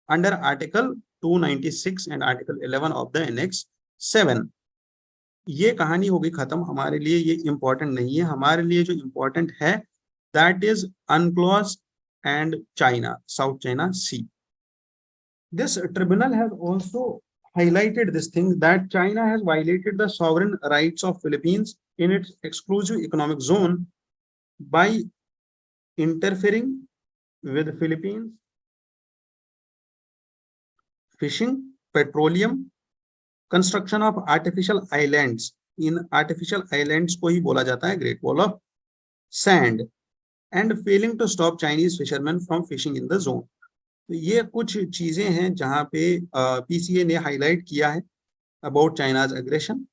under Article 296 and Article 11 of the Annex 7. ये कहानी हो गई खत्म. हमारे लिए ये important नहीं है. हमारे लिए जो इम्पोर्टेंट है that is UNCLOS and China, South China Sea. This tribunal has also highlighted this thing that China has violated the sovereign rights of Philippines in its exclusive economic zone by interfering with Philippines fishing, petroleum, construction of artificial islands. In artificial islands को ही बोला जाता है Great Wall of Sand, and failing to stop Chinese fishermen from fishing in the zone. तो ये कुछ चीजें हैं जहां पे PCA ने हाईलाइट किया है about China's aggression.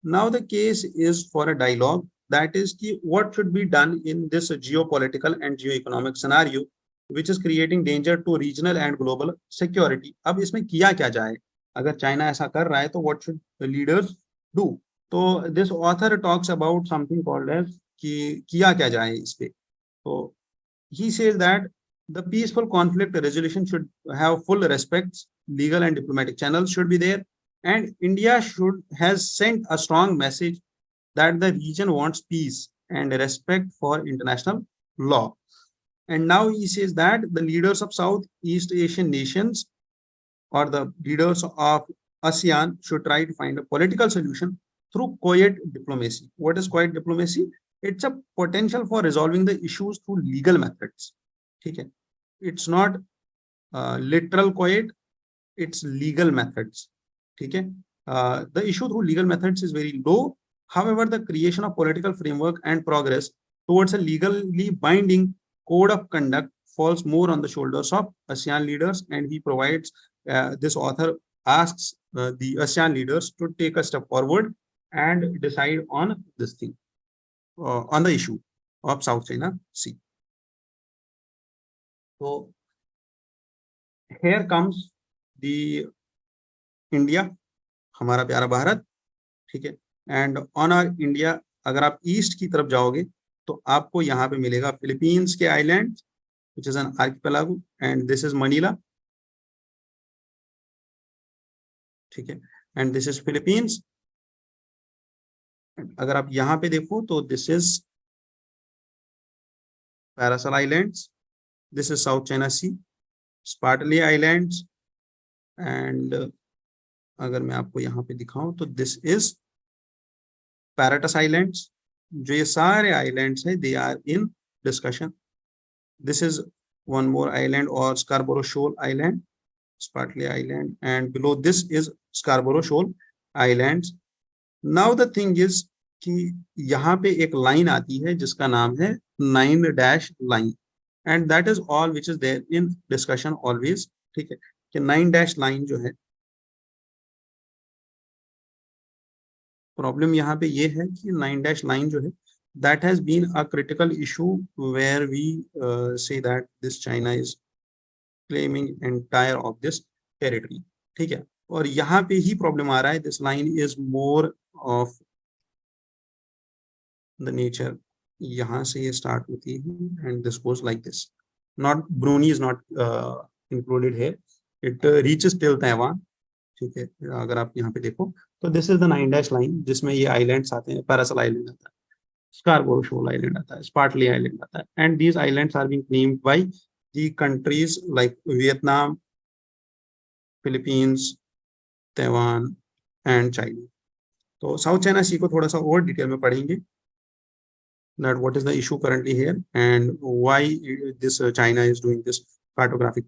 Now the case is for a dialogue, that is कि what should be done in this geopolitical and geoeconomic scenario which is creating danger to regional and global security. अब इसमें किया क्या जाए, अगर China ऐसा कर रहा है तो what should the leaders do? तो this author talks about something called as कि किया क्या जाए इस पे. तो he says that the peaceful conflict resolution should have full respects, legal and diplomatic channels should be there, and India has sent a strong message that the region wants peace and respect for international law. And now he says that the leaders of Southeast Asian nations or the leaders of ASEAN should try to find a political solution through quiet diplomacy. What is quiet diplomacy? It's a potential for resolving the issues through legal methods. Okay? It's not literal quiet, it's legal methods. Okay? The issue through legal methods is very low. However, the creation of political framework and progress towards a legally binding code of conduct falls more on the shoulders of ASEAN leaders, and he provides, this author asks the ASEAN leaders to take a step forward and decide on this thing, on the issue of South China Sea. So here comes the India, हमारा प्यारा भारत, ठीक है. And on our India अगर आप east की तरफ जाओगे तो आपको यहाँ पे मिलेगा फिलीपींस के island, which is an archipelago, and this is Manila, ठीक है, and this is Philippines. अगर आप यहाँ पे देखो तो this is Paracel Islands, this is South China Sea, Spratly Islands, and अगर मैं आपको यहाँ पे दिखाऊं तो this is Paratus Islands. जो ये सारे islands है, they are in discussion. This is one more island or Scarborough Shoal Island, Spratly Island, and below this is Scarborough Shoal Islands. Now the thing is कि यहाँ पे एक line आती है जिसका नाम है 9- line, and that is all which is there in discussion always. ठीक है, कि 9- line जो है, प्रॉब्लम यहाँ पे ये है कि 9- line जो है, that has been a critical issue where we say that this China is claiming entire of this territory. ठीक है, और यहाँ पे ही प्रॉब्लम आ रहा है. This line is more of the nature, यहाँ से ये start होती है and this goes like this. Not Brunei is not included here. It reaches till Taiwan. ठीक है, अगर आप यहाँ पे देखो तो this is the 9- line जिसमें ये islands आते हैं. Paracel Island आता है, Scarborough Shoal Island आता है, Spratly Island आता है, and these islands are being claimed by the countries like Vietnam, Philippines, Taiwan and China. तो South China Sea को थोड़ा सा और डिटेल में पढ़ेंगे, that what is the issue currently here and why this China is doing this cartographic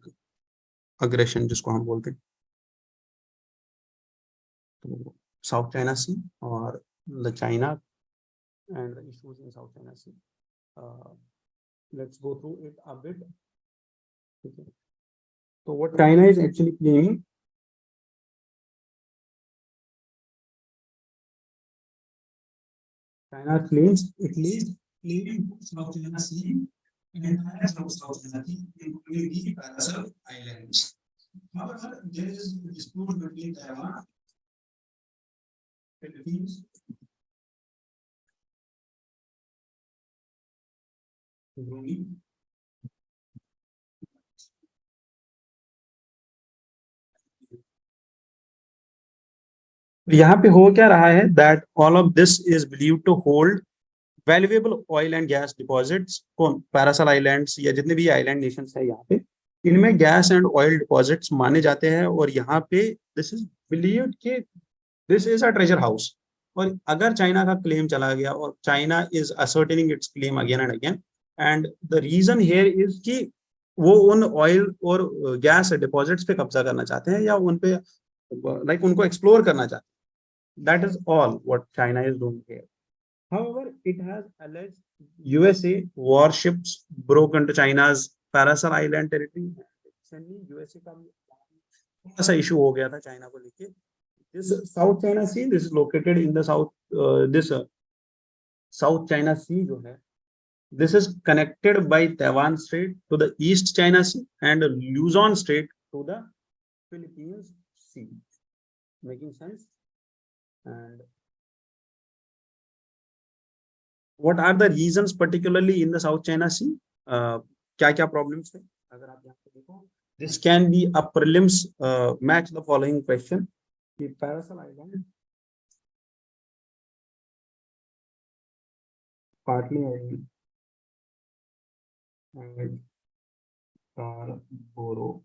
aggression जिसको हम बोलते हैं. तो South China Sea और the China and the issues in South China Sea. Let's go through it a bit. Okay. So what China is actually claiming, China claims it leads claiming South China Sea and South China Sea, including the Paracel Islands. However, there is a dispute between Taiwan, Philippines, Brunei, यहाँ पे हो क्या रहा है, that all of this is believed to hold valuable oil and gas deposits. कौन, Paracel islands या जितने भी आइलैंड नेशंस है यहाँ पे, इनमें गैस एंड ऑयल डिपॉजिट्स माने जाते हैं, और यहाँ पे दिस इज बिलीव्ड कि this is a treasure house. और अगर चाइना का क्लेम चला गया और China is ascertaining its claim again and again, and the reason here is कि वो उन ऑयल और गैस डिपॉजिट्स पे कब्जा करना चाहते हैं या उन पे लाइक उनको एक्सप्लोर करना चाहते हैं. That is all what China is doing here. However, it has alleged USA warships broke into China's Paracel Island territory. USA का थोड़ा सा इशू हो गया था चाइना को लेके. This South China Sea, this is located in the south. This South China Sea जो है, this is connected by Taiwan Strait to the East China Sea and Luzon Strait to the Philippines Sea. Making sense? And what are the reasons particularly in the South China Sea? क्या क्या problems है अगर आप यहाँ पे देखो, this can be a prelims match the following question कि Paracel island, partly island and Boro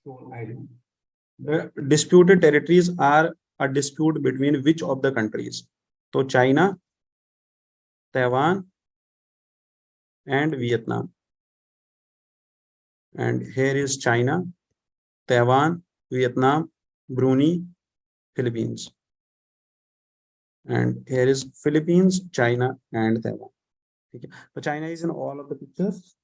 Island. The disputed territories are a dispute between which of the countries? So China, Taiwan, and Vietnam. And here is China, Taiwan, Vietnam, Brunei, Philippines. And here is Philippines, China, and Taiwan. Okay. So China is in all of the pictures.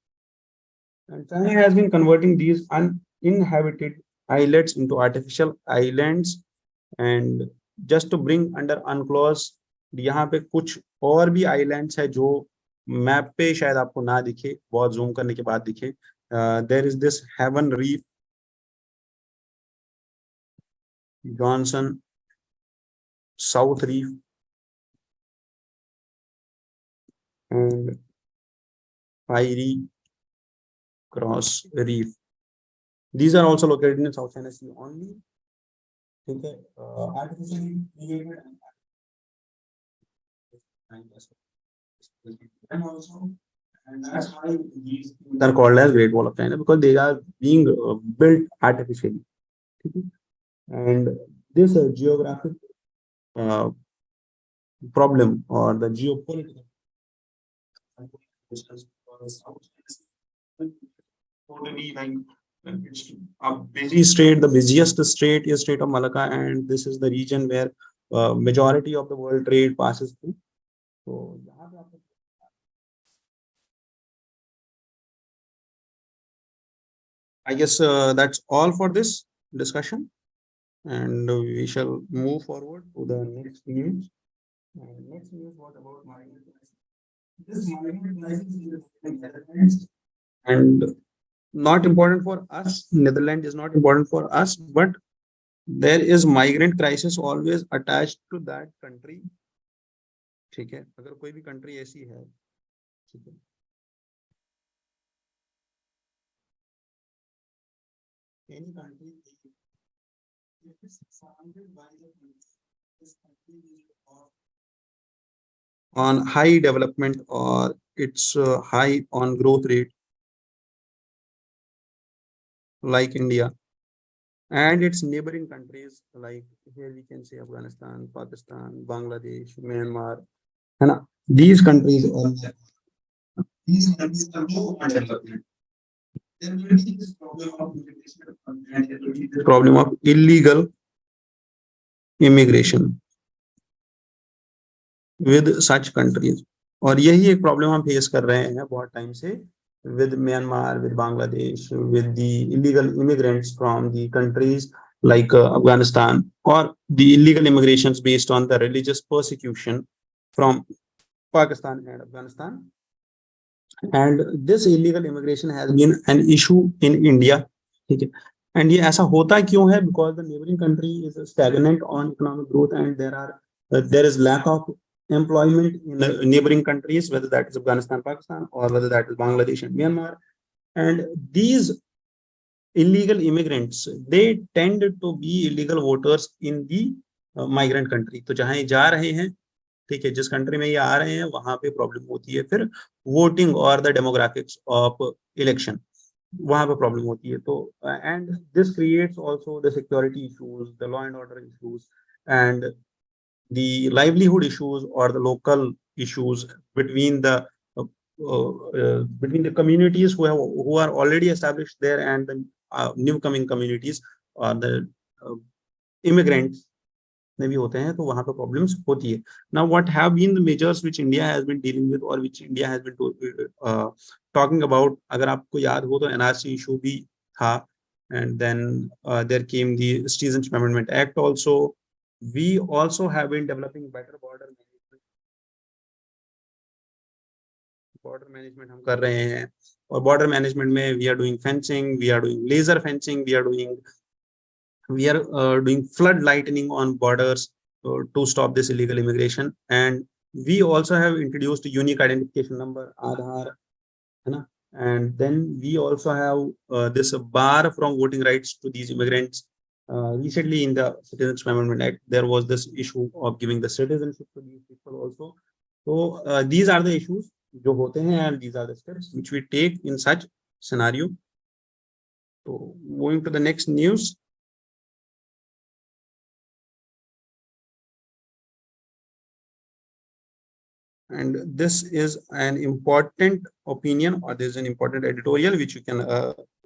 And China has been converting these uninhabited islets into artificial islands and just to bring under unclose, यहाँ पे कुछ और भी islands है जो map पे शायद आपको ना दिखे, बहुत जूम करने के बाद दिखे. There is this Heaven reef, Johnson South reef and Fiery Cross reef. These are also located in South China Sea only. ठीक है, artificially created and also, and that's why these things are called as Great Wall of China, because they are being built artificially. And this geographic problem or the geopolitical totally like it's a busy state. The busiest state is Strait of Malacca, and this is the region where majority of the world trade passes through. So I guess that's all for this discussion, and we shall move forward to the next news. Next news was about migrant crisis. This migrant crisis is in Netherlands, and not important for us. Netherlands is not important for us, but there is migrant crisis always attached to that country. ठीक है, अगर कोई भी country ऐसी है, ठीक है, any country if it's surrounded by the this country is on high development or it's high on growth rate like India and its neighboring countries like here we can say Afghanistan, Pakistan, Bangladesh, Myanmar, and these countries are low on development. There will be this problem of immigration and there will be the problem of illegal immigration with such countries. और यही एक problem हम face कर रहे हैं बहुत time से with Myanmar, with Bangladesh, with the illegal immigrants from the countries like Afghanistan, or the illegal immigrations based on the religious persecution from Pakistan and Afghanistan. And this illegal immigration has been an issue in India. ठीक है, and ये ऐसा होता क्यों है? Because the neighboring country is stagnant on economic growth and there is lack of employment in the neighboring countries, whether that is Afghanistan, Pakistan, or whether that is Bangladesh and Myanmar. And these illegal immigrants, they tend to be illegal voters in the migrant country. तो जहाँ ये जा रहे हैं, ठीक है, जिस country में ये आ रहे हैं वहां पे प्रॉब्लम होती है फिर वोटिंग और द डेमोग्राफिक्स ऑफ इलेक्शन, वहां पे प्रॉब्लम होती है. तो and this creates also the security issues, the law and order issues and the livelihood issues or the local issues between the communities who are already established there and the new coming communities or the immigrants में भी होते हैं, तो वहां पे problems होती है. Now what have been the measures which India has been dealing with or which India has been talking about? अगर आपको याद हो तो NRC issue भी था, and then there came the Citizenship Amendment Act also. We also have been developing better border management हम कर रहे हैं, और border management में we are doing fencing, we are doing laser fencing, we are doing flood lightning on borders to stop this illegal immigration. And we also have introduced unique identification number, Aadhaar, है ना, And then we also have this bar from voting rights to these immigrants. Recently in the Citizenship Amendment Act, there was this issue of giving the citizenship to these people also. So these are the issues जो होते हैं, and these are the steps which we take in such scenario. So moving to the next news. And this is an important opinion, or there's an important editorial which you can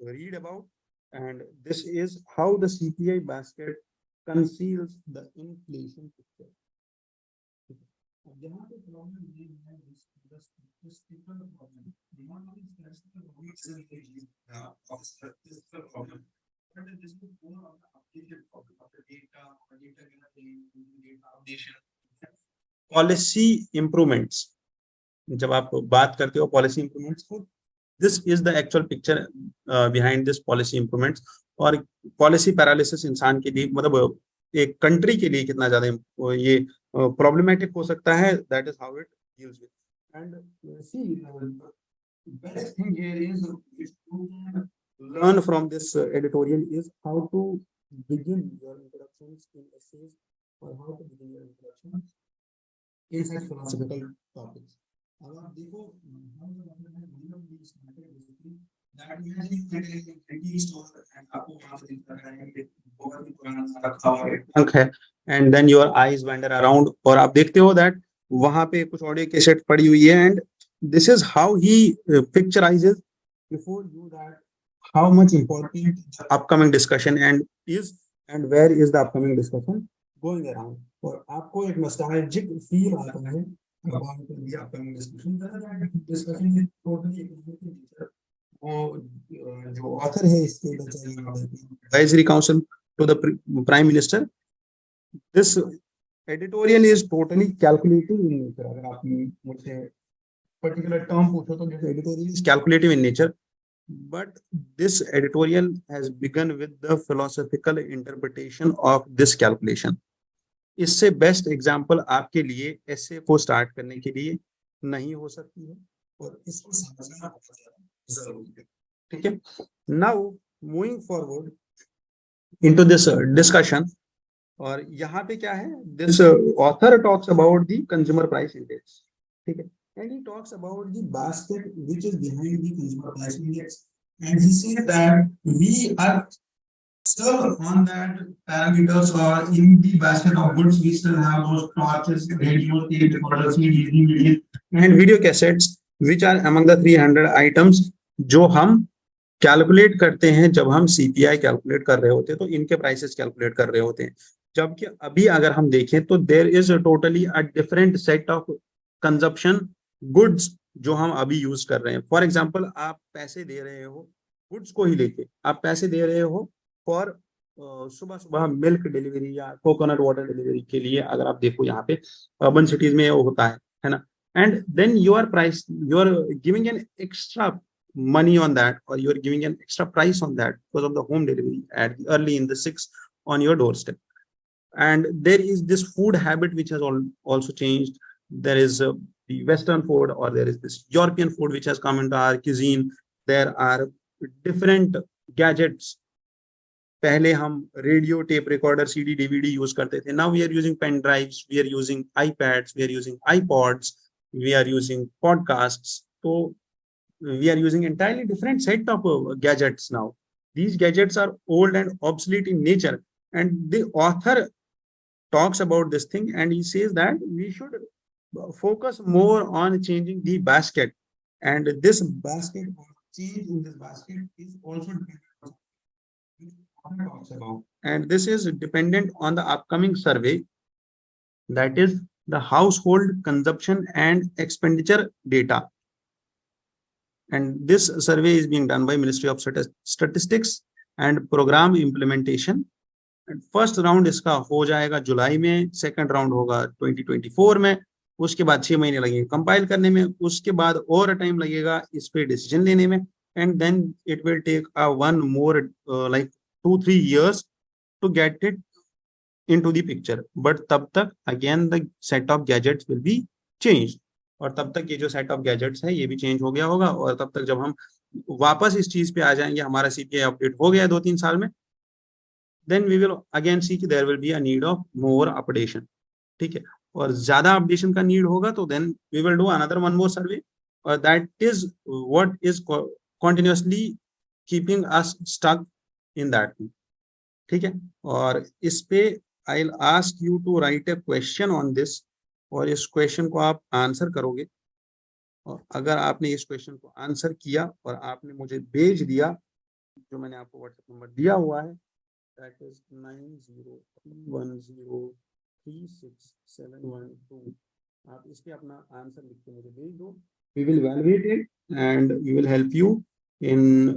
read about. And this is how the CPI basket conceals the inflation picture. यहाँ पे problem ये है, this statistical problem, not only statistical problem, but this is more of the updated problem of the data updation. Policy improvements. जब आप बात करते हो policy improvements को, this is the actual picture behind this policy improvements. और policy paralysis इंसान के लिए, मतलब एक कंट्री के लिए कितना ज्यादा ये प्रॉब्लमेटिक हो सकता है, that is how it deals with. And see best thing here is learn from this editorial is how to begin your introductions in essays, or how to begin your introductions in such philosophical topics. अब आप देखो, हम जब अपने that we had a antique store, and आपको वहाँ से दिखता है कि बहुत ही पुराना सा रखा हुआ एक trunk है, and then your eyes wander around, और आप देखते हो that वहाँ पे कुछ ऑडियो कैसेट पड़ी हुई है, and this is how he picturizes before you that how much important the upcoming discussion and where is the upcoming discussion going around. और आपको एक nostalgic feel आता है about the upcoming discussion. Discussion is totally nature. जो author है इसके advisory council to the prime minister. This editorial is totally calculative in nature. अगर आप मुझसे particular term पूछो तो this editorial is calculative in nature. But this editorial has begun with the philosophical interpretation of this calculation. इससे best example आपके लिए ऐसे को स्टार्ट करने के लिए नहीं हो सकती है, और इसको समझना बहुत ज्यादा जरूरी है. ठीक है. Now moving forward into this discussion. और यहाँ पे क्या है, this author talks about the consumer price index. ठीक है. And he talks about the basket which is behind the consumer price index, and he says that we are still on that parameters, or in the basket of goods we still have those torches, radios, tape recorders, CDs, and video cassettes, which are among the 300 items जो हम calculate करते हैं जब हम CPI calculate कर रहे होते हैं, तो इनके प्राइसेस कैलकुलेट कर रहे होते हैं. जबकि अभी अगर हम देखें तो there is totally a different set of consumption goods जो हम अभी यूज कर रहे हैं. फॉर एग्जांपल, आप पैसे दे रहे हो गुड्स को ही लेके, आप पैसे दे रहे हो फॉर सुबह सुबह मिल्क डिलीवरी या कोकोनट वाटर डिलीवरी के लिए. अगर आप देखो यहाँ पे अर्बन सिटीज में वो होता है ना. And then you are giving an extra money on that, or you are giving an extra price on that because of the home delivery at early in the 6 on your doorstep. And there is this food habit which has also changed. There is the Western food, or there is this European food which has come into our cuisine. There are different gadgets. पहले हम radio, tape recorder, CD, DVD use करते थे. Now we are using pen drives, we are using iPads, we are using iPods, we are using podcasts. So we are using entirely different set of gadgets now. These gadgets are old and obsolete in nature, and the author talks about this thing, and he says that we should focus more on changing the basket, and this basket, change in this basket is also talks about, and this is dependent on the upcoming survey, that is the household consumption and expenditure data. And this survey is being done by Ministry of Statistics and Program Implementation. And first round इसका हो जाएगा जुलाई में, second round होगा 2024 में. उसके बाद 6 महीने लगेंगे कंपाइल करने में, उसके बाद और टाइम लगेगा इस पे डिसीजन लेने में, and then it will take one more like 2-3 years to get it into the picture. But तब तक again the set of gadgets will be changed. और तब तक ये जो सेट ऑफ गैजेट्स है ये भी चेंज हो गया होगा, और तब तक जब हम वापस इस चीज पे आ जाएंगे, हमारा सीपीआई अपडेट हो गया है 2-3 साल में, then we will again see कि there will be a need of more updation. ठीक है, और ज्यादा अपडेशन का नीड होगा तो then we will do another one more survey, और that is what is continuously keeping us stuck in that. ठीक है, और इस पे I will ask you to write a question on this, और इस क्वेश्चन को आप आंसर करोगे, और अगर आपने इस क्वेश्चन को आंसर किया और आपने मुझे भेज दिया, जो मैंने आपको व्हाट्सएप नंबर दिया हुआ है, दैट इज 9031036712, आप इस पे अपना आंसर लिख के मुझे भेज दो। We will valuate it and we will help you in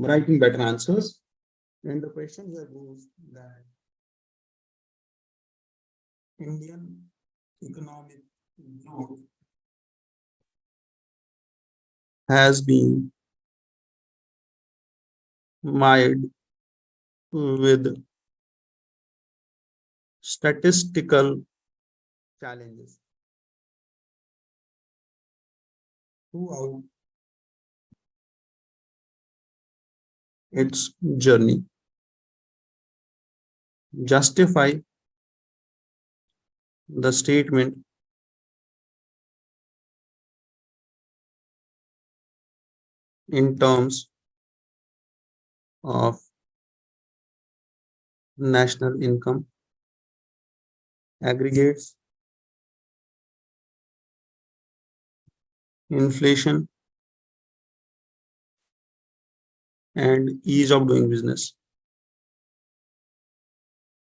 writing better answers. And the question here goes that Indian economic growth has been mired with statistical challenges throughout its journey. Justify the statement in terms of national income, aggregates, inflation, and ease of doing business.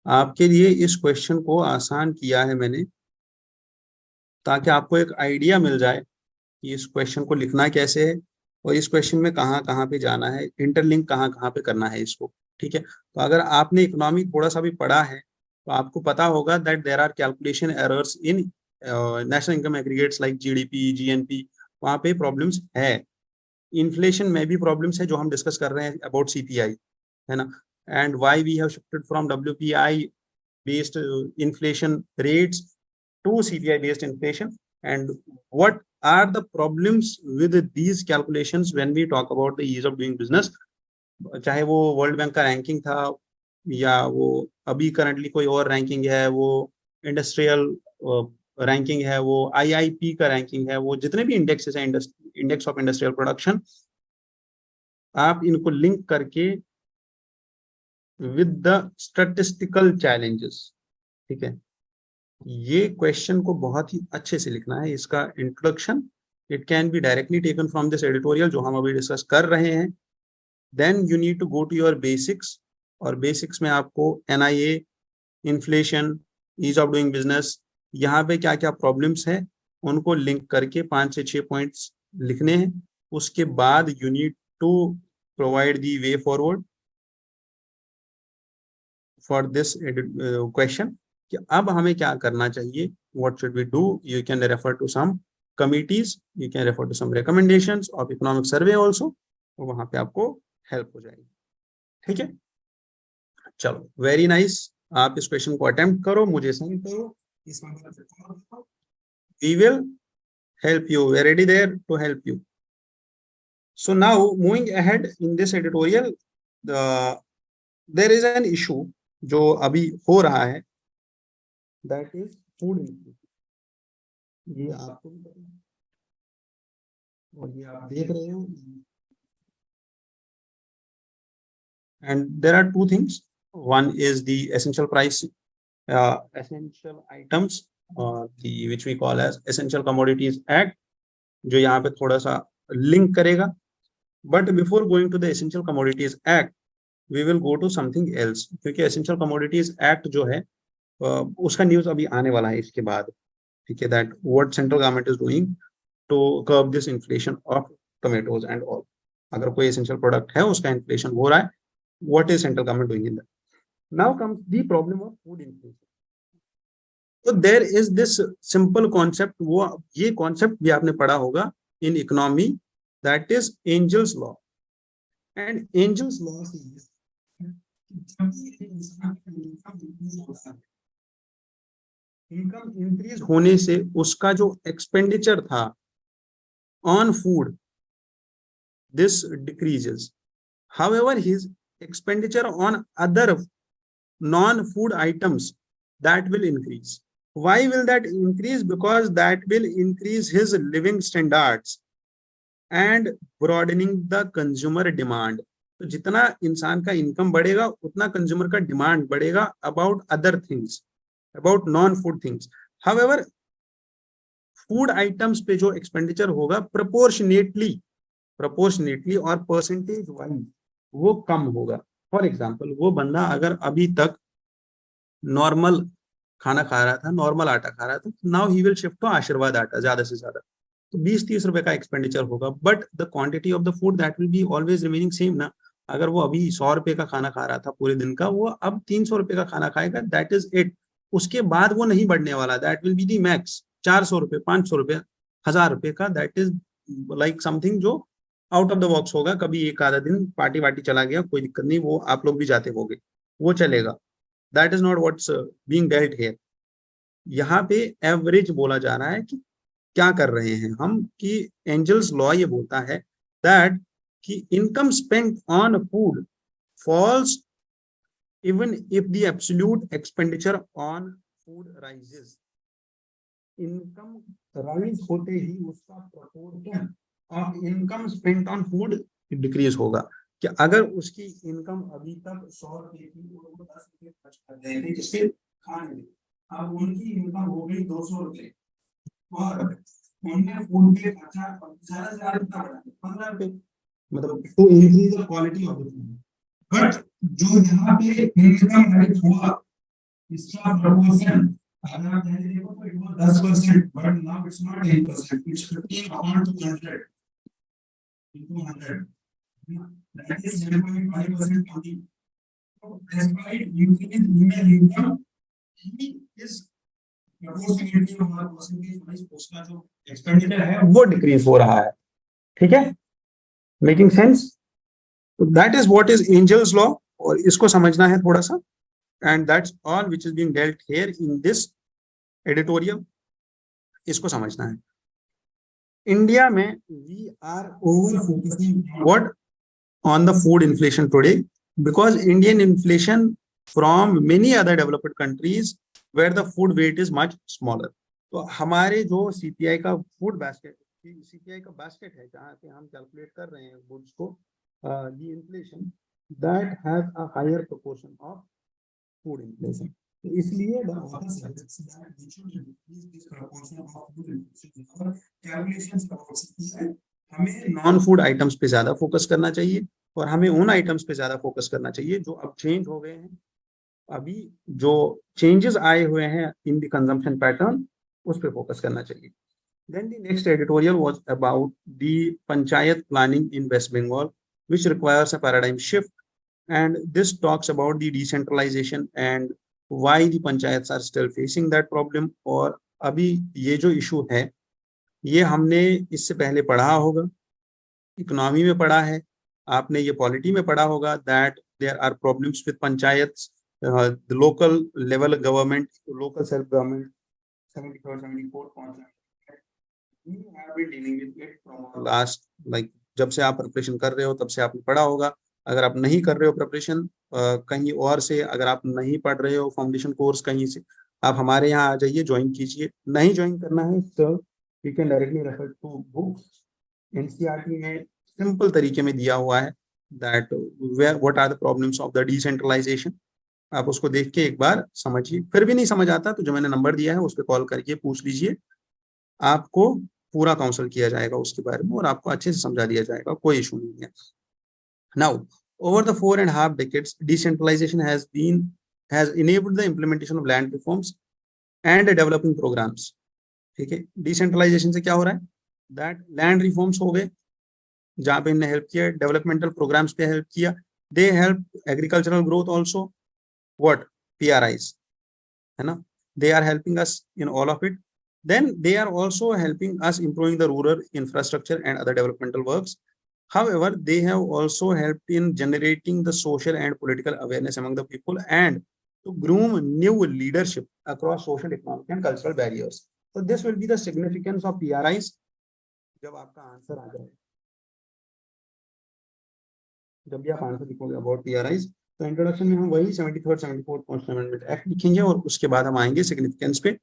आपके लिए इस question को आसान किया है मैंने, ताकि आपको एक आइडिया मिल जाए कि इस क्वेश्चन को लिखना कैसे है, और इस क्वेश्चन में कहाँ कहाँ पे जाना है, इंटरलिंक कहाँ कहाँ पे करना है इसको। ठीक है, तो अगर आपने इकोनॉमी थोड़ा सा भी पढ़ा है तो आपको पता होगा that there are calculation errors in national income aggregates like GDP, GNP, वहाँ पे प्रॉब्लम्स है। इन्फ्लेशन में भी प्रॉब्लम्स है जो हम डिस्कस कर रहे हैं अबाउट सीपीआई, है ना, and why we have shifted from WPI based inflation rates to CPI based inflation, and what are the problems with these calculations when we talk about the ease of doing business, चाहे वो world bank का ranking था या वो अभी currently कोई और ranking है, वो इंडस्ट्रियल रैंकिंग है, वो आईआईपी का रैंकिंग है, वो जितने भी इंडेक्सेस हैं, इंडेक्स ऑफ इंडस्ट्रियल प्रोडक्शन, आप इनको लिंक करके विद द स्टैटिस्टिकल चैलेंजेस। ठीक है, ये क्वेश्चन को बहुत ही अच्छे से लिखना है। इसका introduction it can be directly taken from this editorial जो हम अभी डिस्कस कर रहे हैं। Then you need to go to your basics, और बेसिक्स में आपको NIA, inflation, ease of doing business, यहाँ पे क्या क्या प्रॉब्लम्स है उनको लिंक करके 5 से 6 पॉइंट्स लिखने हैं। उसके बाद you need to provide the way forward for this question कि अब हमें क्या करना चाहिए, what should we do. You can refer to some committees, you can refer to some recommendations of economic survey also, तो वहां पे आपको हेल्प हो जाएगी। ठीक है, चलो वेरी नाइस। आप इस क्वेश्चन को अटेम्प्ट करो, मुझे सेंड करो, we will help you, we are ready there to help you. So now moving ahead in this editorial, there is an issue जो अभी हो रहा है, that is food inflation। ये आपको भी पता है और ये आप देख रहे हो, and there are two things, one is the essential price, essential items, the which we call as essential commodities act, जो यहाँ पे थोड़ा सा लिंक करेगा। But before going to the essential commodities act we will go to something else, क्योंकि essential commodities act जो है उसका न्यूज अभी आने वाला है इसके बाद। ठीक है, that what central government is doing to curb this inflation of tomatoes and all. अगर कोई एसेंशियल प्रोडक्ट है उसका इन्फ्लेशन हो रहा है, what is central government doing in that. Now comes the problem of food inflation. तो there is this simple concept, वो ये कॉन्सेप्ट भी आपने पढ़ा होगा in economy, that is Engel's law. And Engel's law is income increase होने से उसका जो एक्सपेंडिचर था on food, this decreases. However, his expenditure on other non-food items, that will increase. Why will that increase? Because that will increase his living standards and broadening the consumer demand. तो जितना इंसान का income बढ़ेगा उतना consumer का demand बढ़ेगा about other things, about non food things. However food items पे जो एक्सपेंडिचर होगा प्रोपोर्शनेटली और परसेंटेज वाइज वो कम होगा. फॉर एग्जाम्पल, वो बंदा अगर अभी तक नॉर्मल खाना खा रहा था, नॉर्मल आटा खा रहा था, now he will shift to Aashirvaad आटा ज्यादा से ज्यादा, तो 20-30 रुपए का एक्सपेंडिचर होगा, but the quantity of the food that will be always remaining same ना. अगर वो अभी 100 रुपए का खाना खा रहा था पूरे दिन का, वो अब 300 रुपए का खाना खाएगा, दैट इज इट. उसके बाद वो नहीं बढ़ने वाला, that will be the max. 400 रुपए, 500 रुपए, 1000 रुपए का, दैट इज लाइक समथिंग जो आउट ऑफ द बॉक्स होगा. कभी एक आधा दिन पार्टी वार्टी चला गया, कोई दिक्कत नहीं, वो आप लोग भी जाते होंगे, वो चलेगा. That is not what's being dealt here. यहाँ पे एवरेज बोला जा रहा है कि क्या कर रहे हैं हम, कि एंजल्स लॉ ये बोलता है दैट कि income spent on food falls even if the absolute expenditure on food rises. Income rise होते ही उसका proportion of income spent on food decrease होगा. कि अगर उसकी इनकम अभी तक 100 रुपए थी और वो 10 रुपए खर्च कर रहे थे जिसके खाने में, अब उनकी इनकम हो गई 200 रुपए और उनने फूड पे खर्चा ज्यादा से ज्यादा कितना बढ़ा, 15 रुपए, मतलब to increase the quality of the food. But जो यहाँ पे इनकम राइज हुआ, इसका प्रोपोर्शन अगर आप ध्यान देखो तो it was 10%, but now it's not 10%, it's 15 upon 200 into 100, that is 7.5% only. So despite increase in the income, he is proportionately or percentage wise उसका जो expenditure है वो decrease हो रहा है. ठीक है, making sense? So that is what is Angel's law, और इसको समझना है थोड़ा सा. And that's all which is being dealt here in this editorial. इसको समझना है. इंडिया में we are over focusing what on the food inflation today, because Indian inflation from many other developed countries where the food weight is much smaller. तो हमारे जो CPI का food basket, CPI का basket है जहाँ पे हम कैलकुलेट कर रहे हैं गुड्स को, the inflation that has a higher proportion of food inflation. तो इसलिए the author suggests that we should increase this proportion of food inflation in our calculations about CPI. हमें नॉन फूड आइटम्स पे ज्यादा focus करना चाहिए और हमें उन आइटम्स पे ज्यादा फोकस करना चाहिए जो अब चेंज हो गए हैं. अभी जो चेंजेस आए हुए हैं इन द कंजम्पशन पैटर्न, उस पे फोकस करना चाहिए. Then the next editorial was about the Panchayat planning in West Bengal, which requires a paradigm shift. And this talks about the decentralization and why the panchayats are still facing that problem. और अभी ये जो issue है ये हमने इससे पहले पढ़ा होगा, इकोनॉमी में पढ़ा है, आपने ये पॉलिटी में पढ़ा होगा, that there are problems with panchayats, the local level government, local self government, 74, 74 we have been dealing with it from last, like जब से आप प्रिपरेशन कर रहे हो तब से आपने पढ़ा होगा. अगर आप नहीं कर रहे हो प्रिपरेशन कहीं और से, अगर आप नहीं पढ़ रहे हो फाउंडेशन कोर्स कहीं से, आप हमारे यहाँ आ जाइए, ज्वाइन कीजिए. नहीं ज्वाइन करना है तो you can directly refer to books. NCERT में सिंपल तरीके में दिया हुआ है that what are the problems of the decentralization. आप उसको देख के एक बार समझिए. फिर भी नहीं समझ आता तो जो मैंने नंबर दिया है उस पर कॉल करके पूछ लीजिए, आपको पूरा काउंसल किया जाएगा उसके बारे में और आपको अच्छे से समझा दिया जाएगा, कोई इशू नहीं है. Now, over the 4.5 decades, decentralization has enabled the implementation of land reforms and developing programs. ठीक है, डिसेंट्रलाइजेशन से क्या हो रहा है, दैट लैंड रिफॉर्म्स हो गए जहां पे इन्हें हेल्प किया, डेवलपमेंटल प्रोग्राम्स पे हेल्प किया, they help agricultural growth also, what PRIs है ना, they are helping us in all of it. Then they are also helping us improving the rural infrastructure and other developmental works. However, they have also helped in generating the social and political awareness among the people and to groom new leadership across social, economic and cultural barriers. So this will be the significance of PRIs. जब आपका answer आ जाए, जब भी आप answer लिखोगे about पीआरआईज, तो introduction में हम वही 73rd 74th constitution amendment act लिखेंगे और उसके बाद हम आएंगे सिग्निफिकेंस पे।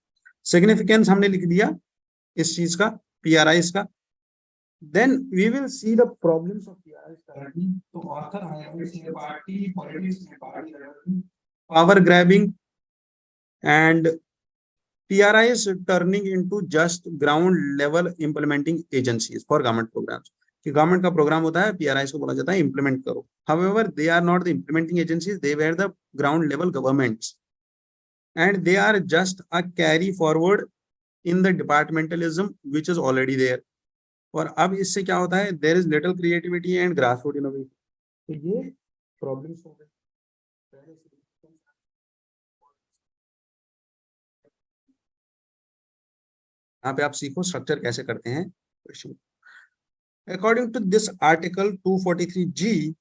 सिग्निफिकेंस हमने लिख दिया इस चीज का, पीआरआईज का। Then we will see the problems of PRIs currently. So author highlights here party politics and party development, power grabbing, and PRIs turning into just ground level implementing agencies for government programs. कि government का programme होता है, पीआरआईस को बोला जाता है implement करो. However, they are not the implementing agencies, they were the ground level governments, and they are just a carry forward in the departmentalism which is already there. और अब इससे क्या होता है, there is little creativity and grassroot innovation. तो ये problems हो गए. यहाँ पे आप सीखो स्ट्रक्चर कैसे करते हैं question. According to this article 243G,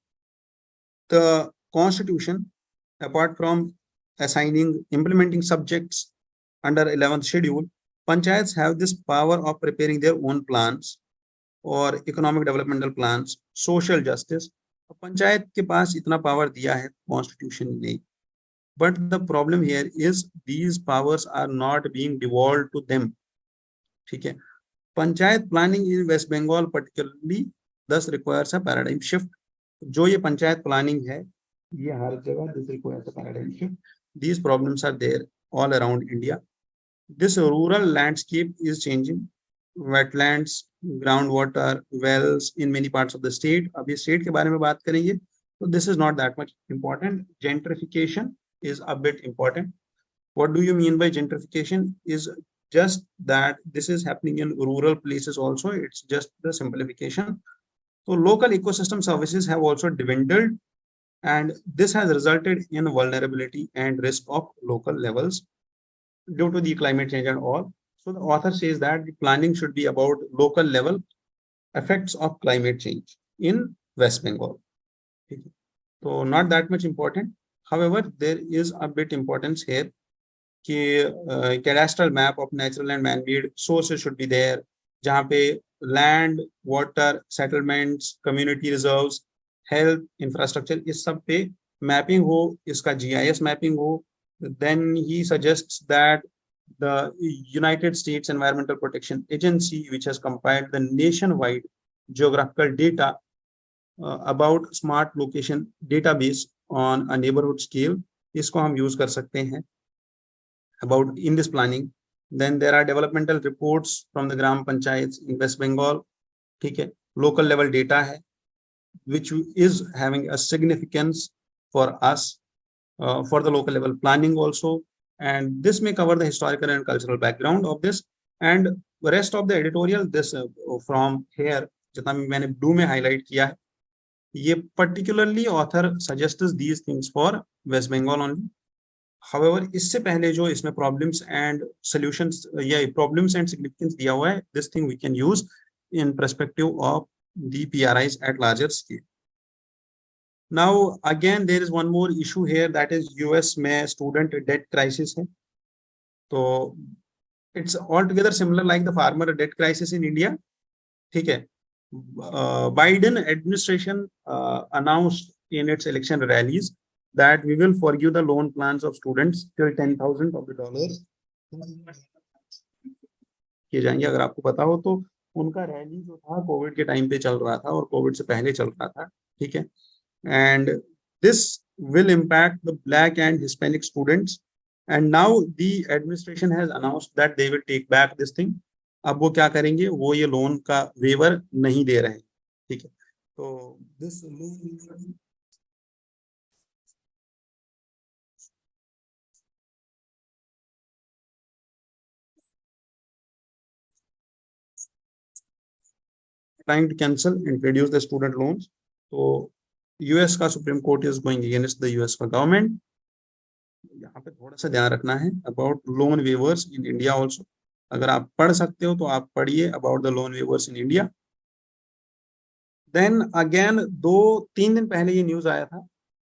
the constitution, apart from assigning implementing subjects under 11th schedule, panchayats have this power of preparing their own plans और economic developmental plans, social justice. Panchayat के पास इतना power दिया है constitution ने, but the problem here is these powers are not being devolve to them. ठीक है. Panchayat planning in West Bengal particularly this requires a paradigm shift. जो ये पंचायत प्लानिंग है, ये हर जगह this requires a paradigm shift. These problems are there all around India. This rural landscape is changing. Wetlands, groundwater, wells in many parts of the state. अभी state के बारे में बात करेंगे, so this is not that much important. Gentrification is a bit important. What do you mean by gentrification? Is just that this is happening in rural places also. It's just the simplification. So local ecosystem services have also dwindled, and this has resulted in vulnerability and risk of local levels due to the climate change and all. So the author says that the planning should be about local level effects of climate change in West Bengal. So not that much important. However, there is a bit importance here कि cadastral map of natural and man-made sources should be there, जहाँ पे land, water, settlements, community reserves, health, infrastructure, इस सब पे mapping हो, इसका GIS mapping हो. Then he suggests that the United States Environmental Protection Agency, which has compiled the nationwide geographical data about smart location database on a neighborhood scale, इसको हम use कर सकते हैं about in this planning. Then there are developmental reports from the gram panchayats in West Bengal. ठीक है, local level data है, which is having a significance for us. For the local level planning also, and this may cover the historical and cultural background of this, and the rest of the editorial this from here जितना भी मैंने blue में highlight किया है, ये particularly author suggests these things for West Bengal only. However, इससे पहले जो इसमें problems and solutions या problems and significance दिया हुआ है, this thing we can use in perspective of the PRIs at larger scale. Now again there is one more issue here, that is US में student debt crisis है. तो it's altogether similar like the farmer debt crisis in India. ठीक है. Biden administration announced in its election rallies that we will forgive the loan plans of students till $10,000 किए जाएंगे. अगर आपको पता हो तो उनका रैली जो था कोविड के टाइम पे चल रहा था और कोविड से पहले चल रहा था. ठीक है. And this will impact the black and Hispanic students, and now the administration has announced that they will take back this thing. अब वो क्या करेंगे, वो ये लोन का वेवर नहीं दे रहे हैं. ठीक है. तो this loan trying to cancel and reduce the student loans. तो US का supreme court is going against the US का गवर्नमेंट. यहाँ पे थोड़ा सा ध्यान रखना है about loan waivers in India also. अगर आप पढ़ सकते हो तो आप पढ़िए about the loan waivers in India. Then again 2-3 दिन पहले ये न्यूज आया था,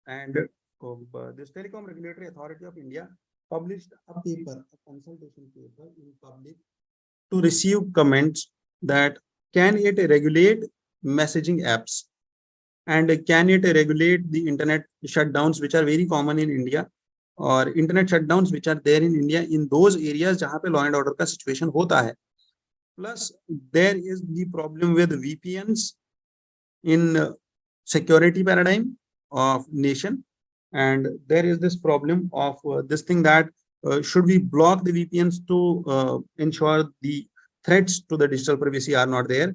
and this telecom regulatory authority of India published a paper, a consultation paper in public to receive comments that can it regulate messaging apps, and can it regulate the internet shutdowns which are very common in India, or internet shutdowns which are there in India in those areas जहाँ पे law and order का situation होता है. Plus there is the problem with VPNs in security paradigm of nation, and there is this problem of this thing that should we block the VPNs to ensure the threats to the digital privacy are not there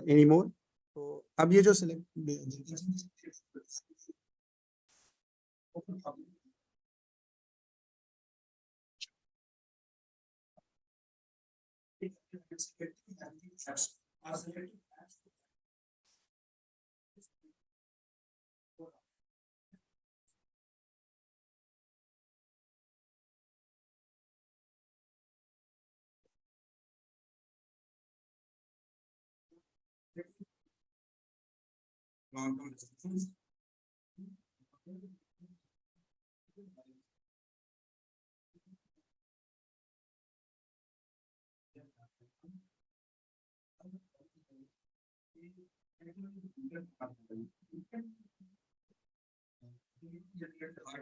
anymore. So अब ये जो long-term restrictions.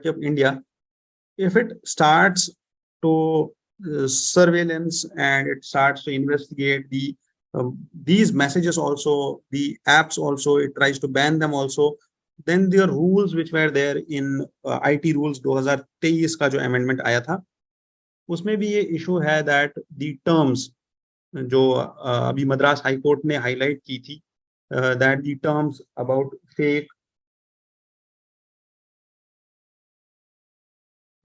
Of India, if it starts to surveillance and it starts to investigate these messages also, the apps also, it tries to ban them also, then the rules which were there in IT rules 2023 का जो amendment आया था, उसमें भी ये issue है that the terms जो अभी मद्रास हाई कोर्ट ने highlight की थी, that the terms about fake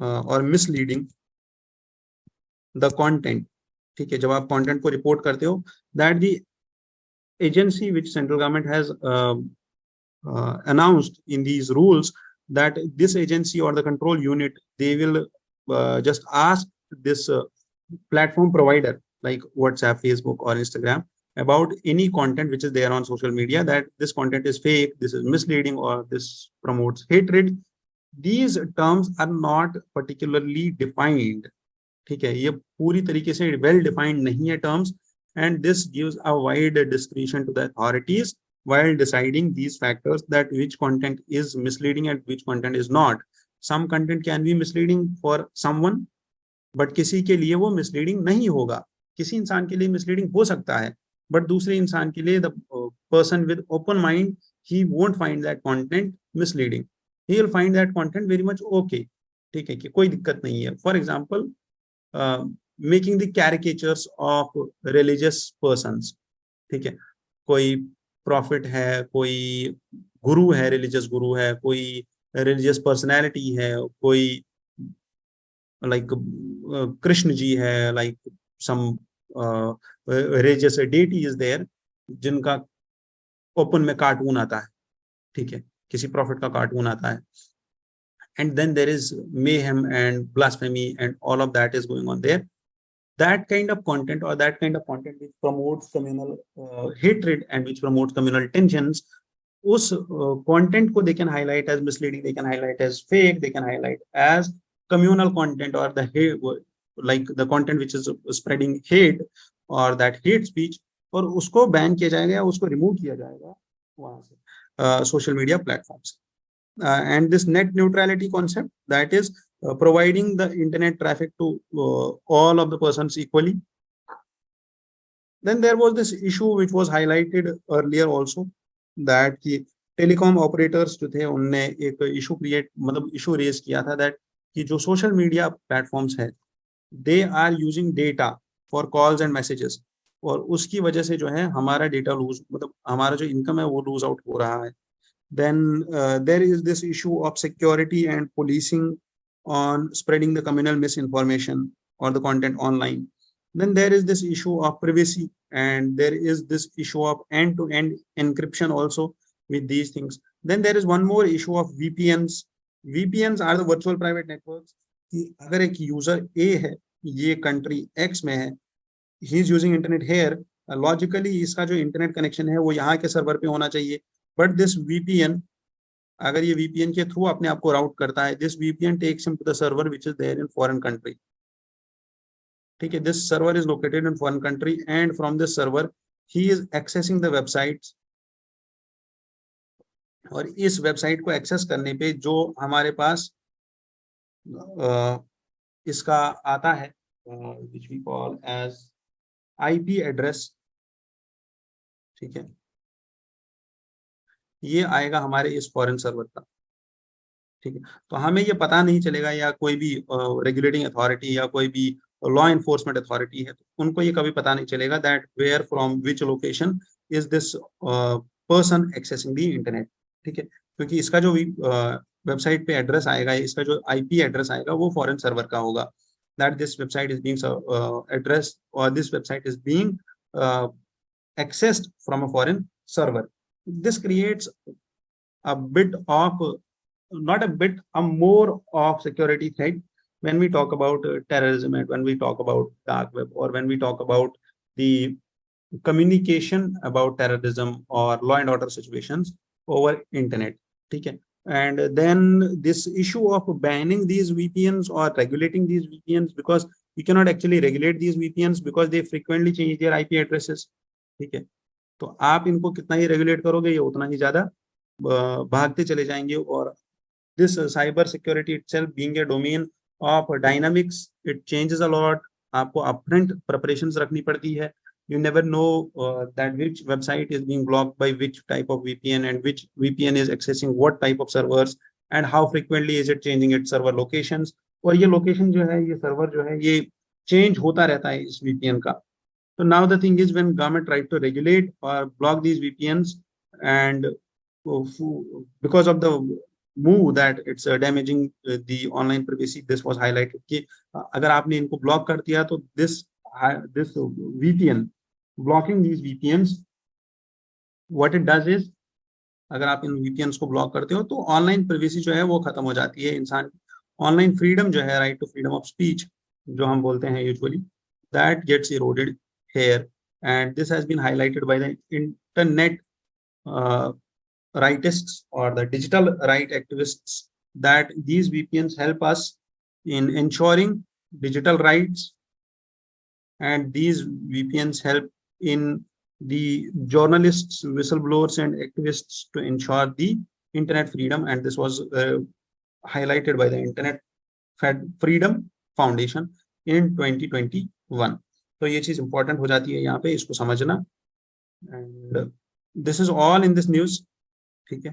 और misleading the content, ठीक है, जब आप content को report करते हो, that the agency which central government has announced in these rules, that this agency or the control unit, they will just ask this platform provider like WhatsApp, Facebook or Instagram about any content which is there on social media, that this content is fake, this is misleading, or this promotes hatred. These terms are not particularly defined, ठीक है, ये पूरी तरीके से well defined नहीं है terms, and this gives a wide discretion to the authorities while deciding these factors, that which content is misleading and which content is not. Some content can be misleading for someone, but किसी के लिए वो misleading नहीं होगा. किसी इंसान के लिए misleading हो सकता है, but दूसरे इंसान के लिए the person with open mind, he won't find that content misleading. He will find that content very much okay, ठीक है, कि कोई दिक्कत नहीं है. For example, making the caricatures of religious persons, ठीक है, कोई प्रॉफिट है, कोई गुरु है, रिलीजियस गुरु है, कोई रिलीजियस पर्सनैलिटी है, कोई लाइक कृष्ण जी है, like some religious deity is there, जिनका ओपन में कार्टून आता है, ठीक है, किसी प्रॉफिट का कार्टून आता है, and then there is mayhem and blasphemy and all of that is going on there. That kind of content, or that kind of content which promotes communal hatred and which promotes communal tensions, us content ko they can highlight as misleading, they can highlight as fake, they can highlight as communal content, or the hate, like the content which is spreading hate or that hate speech, और उसको ban किया जाएगा या उसको remove किया जाएगा वहां से social media platforms. And this net neutrality concept, that is providing the internet traffic to all of the persons equally. Then there was this issue which was highlighted earlier also, that the telecom operators जो थे उनने एक issue create, मतलब issue raise किया था, that कि जो social media platforms है, they are using data for calls and messages, और उसकी वजह से जो है हमारा data lose, मतलब हमारा जो income है वो lose out हो रहा है. Then there is this issue of security and policing on spreading the communal misinformation or the content online. Then there is this issue of privacy, and there is this issue of end-to-end encryption also with these things. Then there is one more issue of VPNs. VPNs are the virtual private networks. कि अगर एक user A है, ये country X में है, he is using internet here, logically इसका जो internet connection है वो यहाँ के server पे होना चाहिए. But this VPN, अगर ये VPN के थ्रू अपने आप को राउट करता है, this VPN takes him to the server which is there in foreign country. ठीक है, this server is located in foreign country, and from this server he is accessing the website, और इस वेबसाइट को एक्सेस करने पे जो हमारे पास इसका आता है which we call as IP address, ठीक है, ये आएगा हमारे इस फॉरेन सर्वर का, ठीक है। तो हमें ये पता नहीं चलेगा, या कोई भी रेगुलेटिंग अथॉरिटी या कोई भी लॉ इन्फोर्समेंट अथॉरिटी है, तो उनको ये कभी पता नहीं चलेगा that where from which location is this person accessing the internet, ठीक है, क्योंकि इसका जो वेबसाइट पे एड्रेस आएगा, इसका जो IP एड्रेस आएगा वो फॉरेन सर्वर का होगा, that this website is being address और this website is being accessed from a foreign server. This creates a bit of, not a bit, a more of security threat when we talk about terrorism, and when we talk about dark web, or when we talk about the communication about terrorism or law and order situations over internet, ठीक है। And then this issue of banning these VPNs or regulating these VPNs, because you cannot actually regulate these VPNs because they frequently change their IP addresses, ठीक है। तो आप इनको कितना ही regulate करोगे, ये उतना ही ज्यादा भागते चले जाएंगे। और this cyber security itself being a domain of dynamics, it changes a lot, आपको अपफ्रंट प्रिपरेशंस रखनी पड़ती है। You never know that which website is being blocked by which type of VPN, and which VPN is accessing what type of servers, and how frequently is it changing its server locations। और ये location जो है, ये server जो है, ये change होता रहता है इस VPN का। So now the thing is, when government tried to regulate or block these VPNs, and because of the move that it's damaging the online privacy, this was highlighted कि अगर आपने इनको block कर दिया तो this VPN, blocking these VPNs, what it does is, अगर आप इन VPNs को ब्लॉक करते हो तो ऑनलाइन प्राइवेसी जो है वो खत्म हो जाती है, इंसान ऑनलाइन फ्रीडम जो है, right to freedom of speech जो हम बोलते हैं usually, that gets eroded here। And this has been highlighted by the internet rightists or the digital right activists, that these VPNs help us in ensuring digital rights, and these VPNs help in the journalists, whistleblowers, and activists to ensure the internet freedom। And this was highlighted by the Internet Freedom Foundation in 2021। तो ये चीज important हो जाती है यहाँ पे, इसको समझना। And this is all in this news, ठीक है,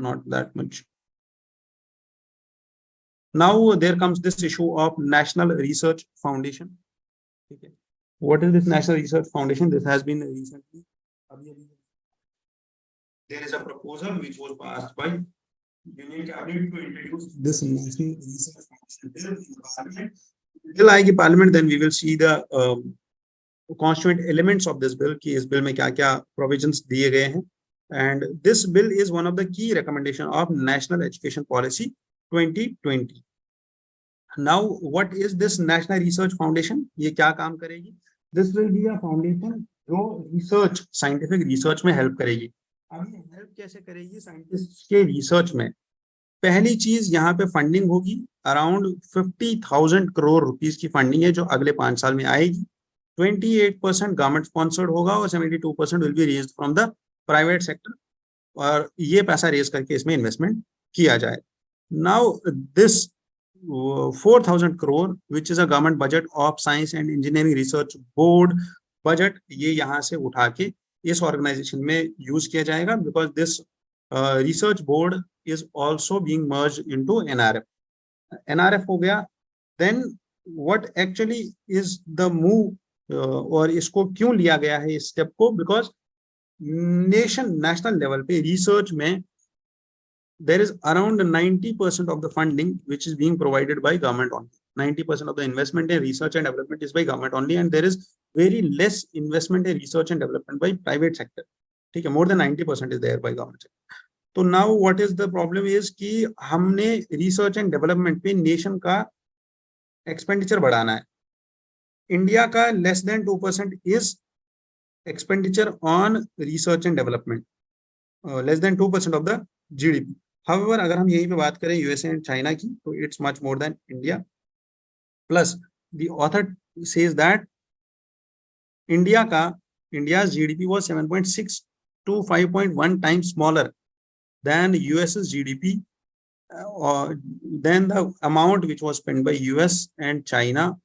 not that much. Now there comes this issue of national research foundation, ठीक है। What is this national research foundation? This has been recently, there is a proposal which was passed by union cabinet to introduce this national research foundation. Bill आएगी parliament, then we will see the constituent elements of this bill कि इस bill में क्या क्या provisions दिए गए हैं। and this bill is one of the key recommendation of National Education Policy 2020। now what is this National Research Foundation? ये क्या काम करेगी? this will be a foundation जो research, scientific research में help करेगी। अब ये help कैसे करेगी साइंटिस्ट के रिसर्च में? पहली चीज, यहाँ पे फंडिंग होगी, अराउंड 50,000 करोड़ रुपीस की फंडिंग है जो अगले 5 साल में आएगी। 28% गवर्नमेंट स्पॉन्सर्ड होगा और 72% will be raised from the private sector, और ये पैसा रेज करके इसमें इन्वेस्टमेंट किया जाए। Now this 4,000 crore which is a government budget of science and engineering research board budget, ये यहाँ से उठा के इस ऑर्गेनाइजेशन में यूज किया जाएगा, because this research board is also being merged into NRF। NRF हो गया, then what actually is the move और इसको क्यों लिया गया है इस स्टेप को? because नेशनल लेवल पे रिसर्च में there is around 90% of the funding which is being provided by government only। 90% of the investment in research and development is by government only, and there is very less investment in research and development by private sector, ठीक है, more than 90% is there by government sector। तो now what is the problem is कि हमने research and development पे nation का expenditure बढ़ाना है। India का less than 2% is expenditure on research and development, less than 2% of the GDP। However अगर हम यहीं पे बात करें यूएसए एंड चाइना की, तो it's much more than India. Plus the author says that India's GDP was 7.6 to 5.1 times smaller than US's GDP, or than the amount which was spent by US and China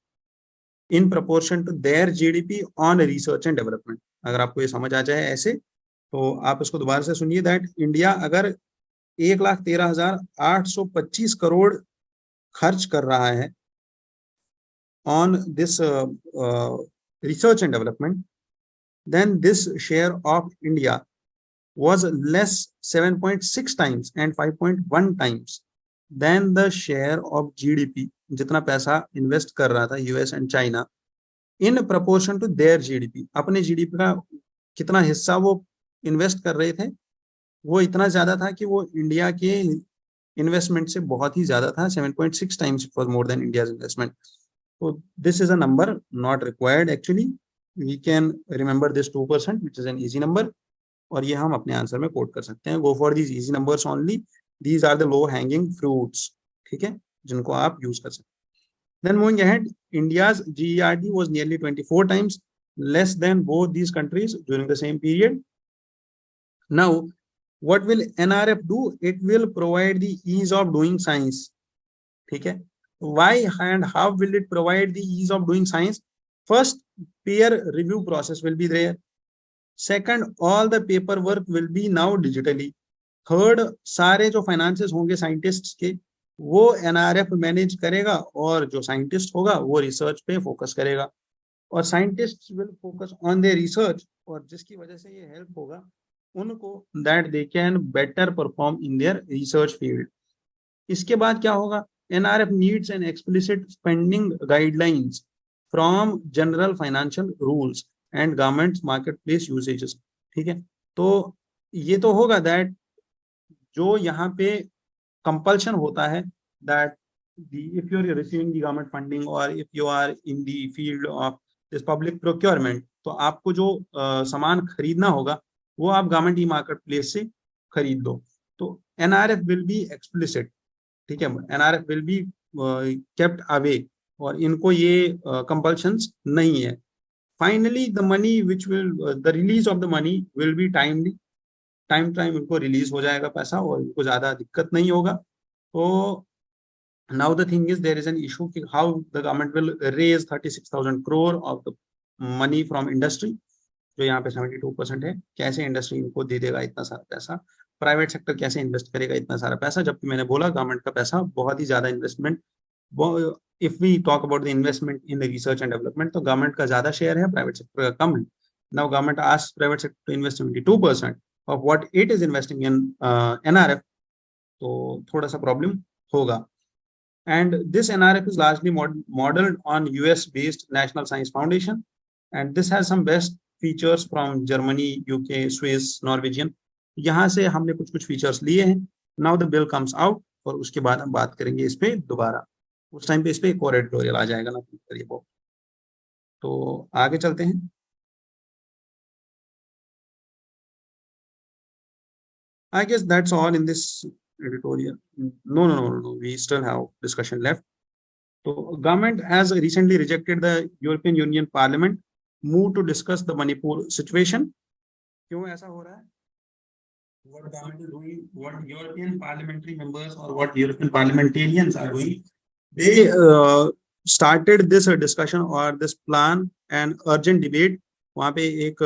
in proportion to their GDP on research and development. अगर आपको ये समझ आ जाए ऐसे, तो आप इसको दोबारा से सुनिए, दैट इंडिया अगर 1,13,825 करोड़ खर्च कर रहा है on this research and development, then this share of India was less 7.6 times and 5.1 times than the share of GDP, जितना पैसा इन्वेस्ट कर रहा था US and China in proportion to their GDP, अपने जीडीपी का कितना हिस्सा वो इन्वेस्ट कर रहे थे, वो इतना ज्यादा था कि वो इंडिया के इन्वेस्टमेंट से बहुत ही ज्यादा था, 7.6 times for more than India's investment. So this is a number not required actually. We can remember this 2%, which is an easy number. और ये हम अपने आंसर में कोट कर सकते हैं. Go for these easy numbers only. These are the low hanging fruits. ठीक है, जिनको आप यूज कर सकते हैं. Then moving ahead, India's GERD was nearly 24 times less than both these countries during the same period. Now, what will NRF do? It will provide the ease of doing science. ठीक है. Why and how will it provide the ease of doing science? First, peer review process will be there. Second, all the paperwork will be now digitally. Third, सारे जो finances होंगे scientists के वो NRF manage करेगा, और जो scientist होगा वो रिसर्च पे फोकस करेगा, और scientists will focus on their research, और जिसकी वजह से ये हेल्प होगा उनको that they can better perform in their research field. इसके बाद क्या होगा? NRF needs an explicit spending guidelines from general financial rules and government's marketplace usages. ठीक है, तो ये तो होगा दैट जो यहाँ पे कंपल्शन होता है that if you are receiving the government funding or if you are in the field of this public procurement, तो आपको जो सामान खरीदना होगा वो आप गवर्नमेंट ई मार्केट प्लेस से खरीद दो. तो NRF विल बी एक्सप्लिसिट. ठीक है, NRF will be kept away, और इनको ये कंपल्शंस नहीं है. Finally the money which will the release of the money will be timely, time time इनको रिलीज हो जाएगा पैसा, और इनको ज्यादा दिक्कत नहीं होगा. तो now the thing is there is an issue कि how the government will raise 36,000 crore of the money from industry, जो यहाँ पे 72% है. कैसे इंडस्ट्री इनको दे देगा इतना सारा पैसा? प्राइवेट सेक्टर कैसे इन्वेस्ट करेगा इतना सारा पैसा? जबकि मैंने बोला गवर्नमेंट का पैसा बहुत ही ज्यादा investment, if we talk about the investment in research and development, तो गवर्नमेंट का ज्यादा शेयर है, प्राइवेट सेक्टर का कम है. Now government asks private sector to invest 72% of what it is investing in NRF, तो थोड़ा सा प्रॉब्लम होगा. And this NRF is largely modeled on US based National Science Foundation, and this has some best features from Germany, UK, Swiss, Norwegian. यहाँ से हमने कुछ कुछ features लिए हैं. Now the bill comes out, और उसके बाद हम बात करेंगे इस पे दोबारा. उस टाइम पे इस पे एक और एडिटोरियल आ जाएगा ना, करिए वो. तो आगे चलते हैं. I guess that's all in this editorial. No. We still have discussion left. So government has recently rejected the European Union Parliament move to discuss the Manipur situation. क्यों ऐसा हो रहा है? What government is doing, what European parliamentary members or what European parliamentarians are doing, they started this discussion or this plan and urgent debate. वहाँ पे एक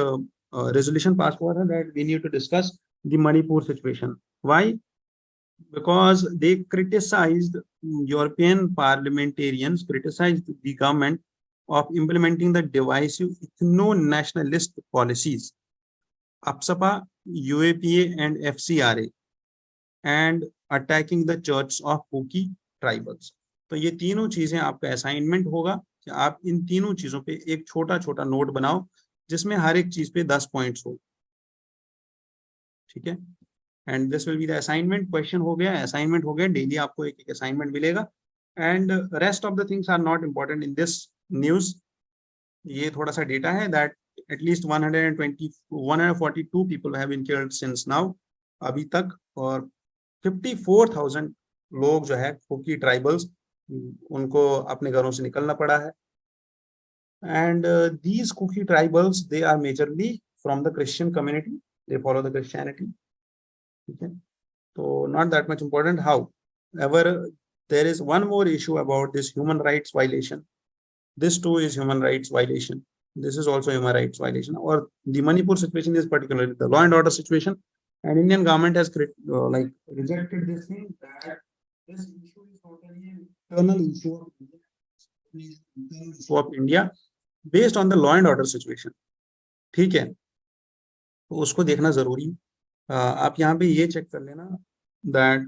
resolution पास हुआ था that we need to discuss the Manipur situation. Why? Because they criticized, European parliamentarians criticized the government of implementing the divisive ethno-nationalist policies, Upsc, UAPA and FCRA, and attacking the church of Kuki tribals. तो ये तीनों चीजें आपका assignment होगा कि आप इन तीनों चीजों पे एक छोटा छोटा नोट बनाओ, जिसमें हर एक चीज पे 10 पॉइंट्स हो. ठीक है, and this will be the assignment. Question हो गया, असाइनमेंट हो गया, डेली आपको एक एक असाइनमेंट मिलेगा. And rest of the things are not important in this news. ये थोड़ा सा डेटा है that at least 142 people have been killed since now, अभी तक, और 54,000 लोग जो है कुकी ट्राइबल्स, उनको अपने घरों से निकलना पड़ा है. And these cookie tribals, they are majorly from the Christian community. They follow the Christianity. Okay, so not that much important. However, there is one more issue about this human rights violation. This too is human rights violation. This is also human rights violation. Or the Manipur situation is particularly the law and order situation, and Indian government has like rejected this thing, that this issue is totally an internal issue of India, based on the law and order situation. ठीक है, तो उसको देखना जरूरी है। आप यहाँ पे ये चेक कर लेना that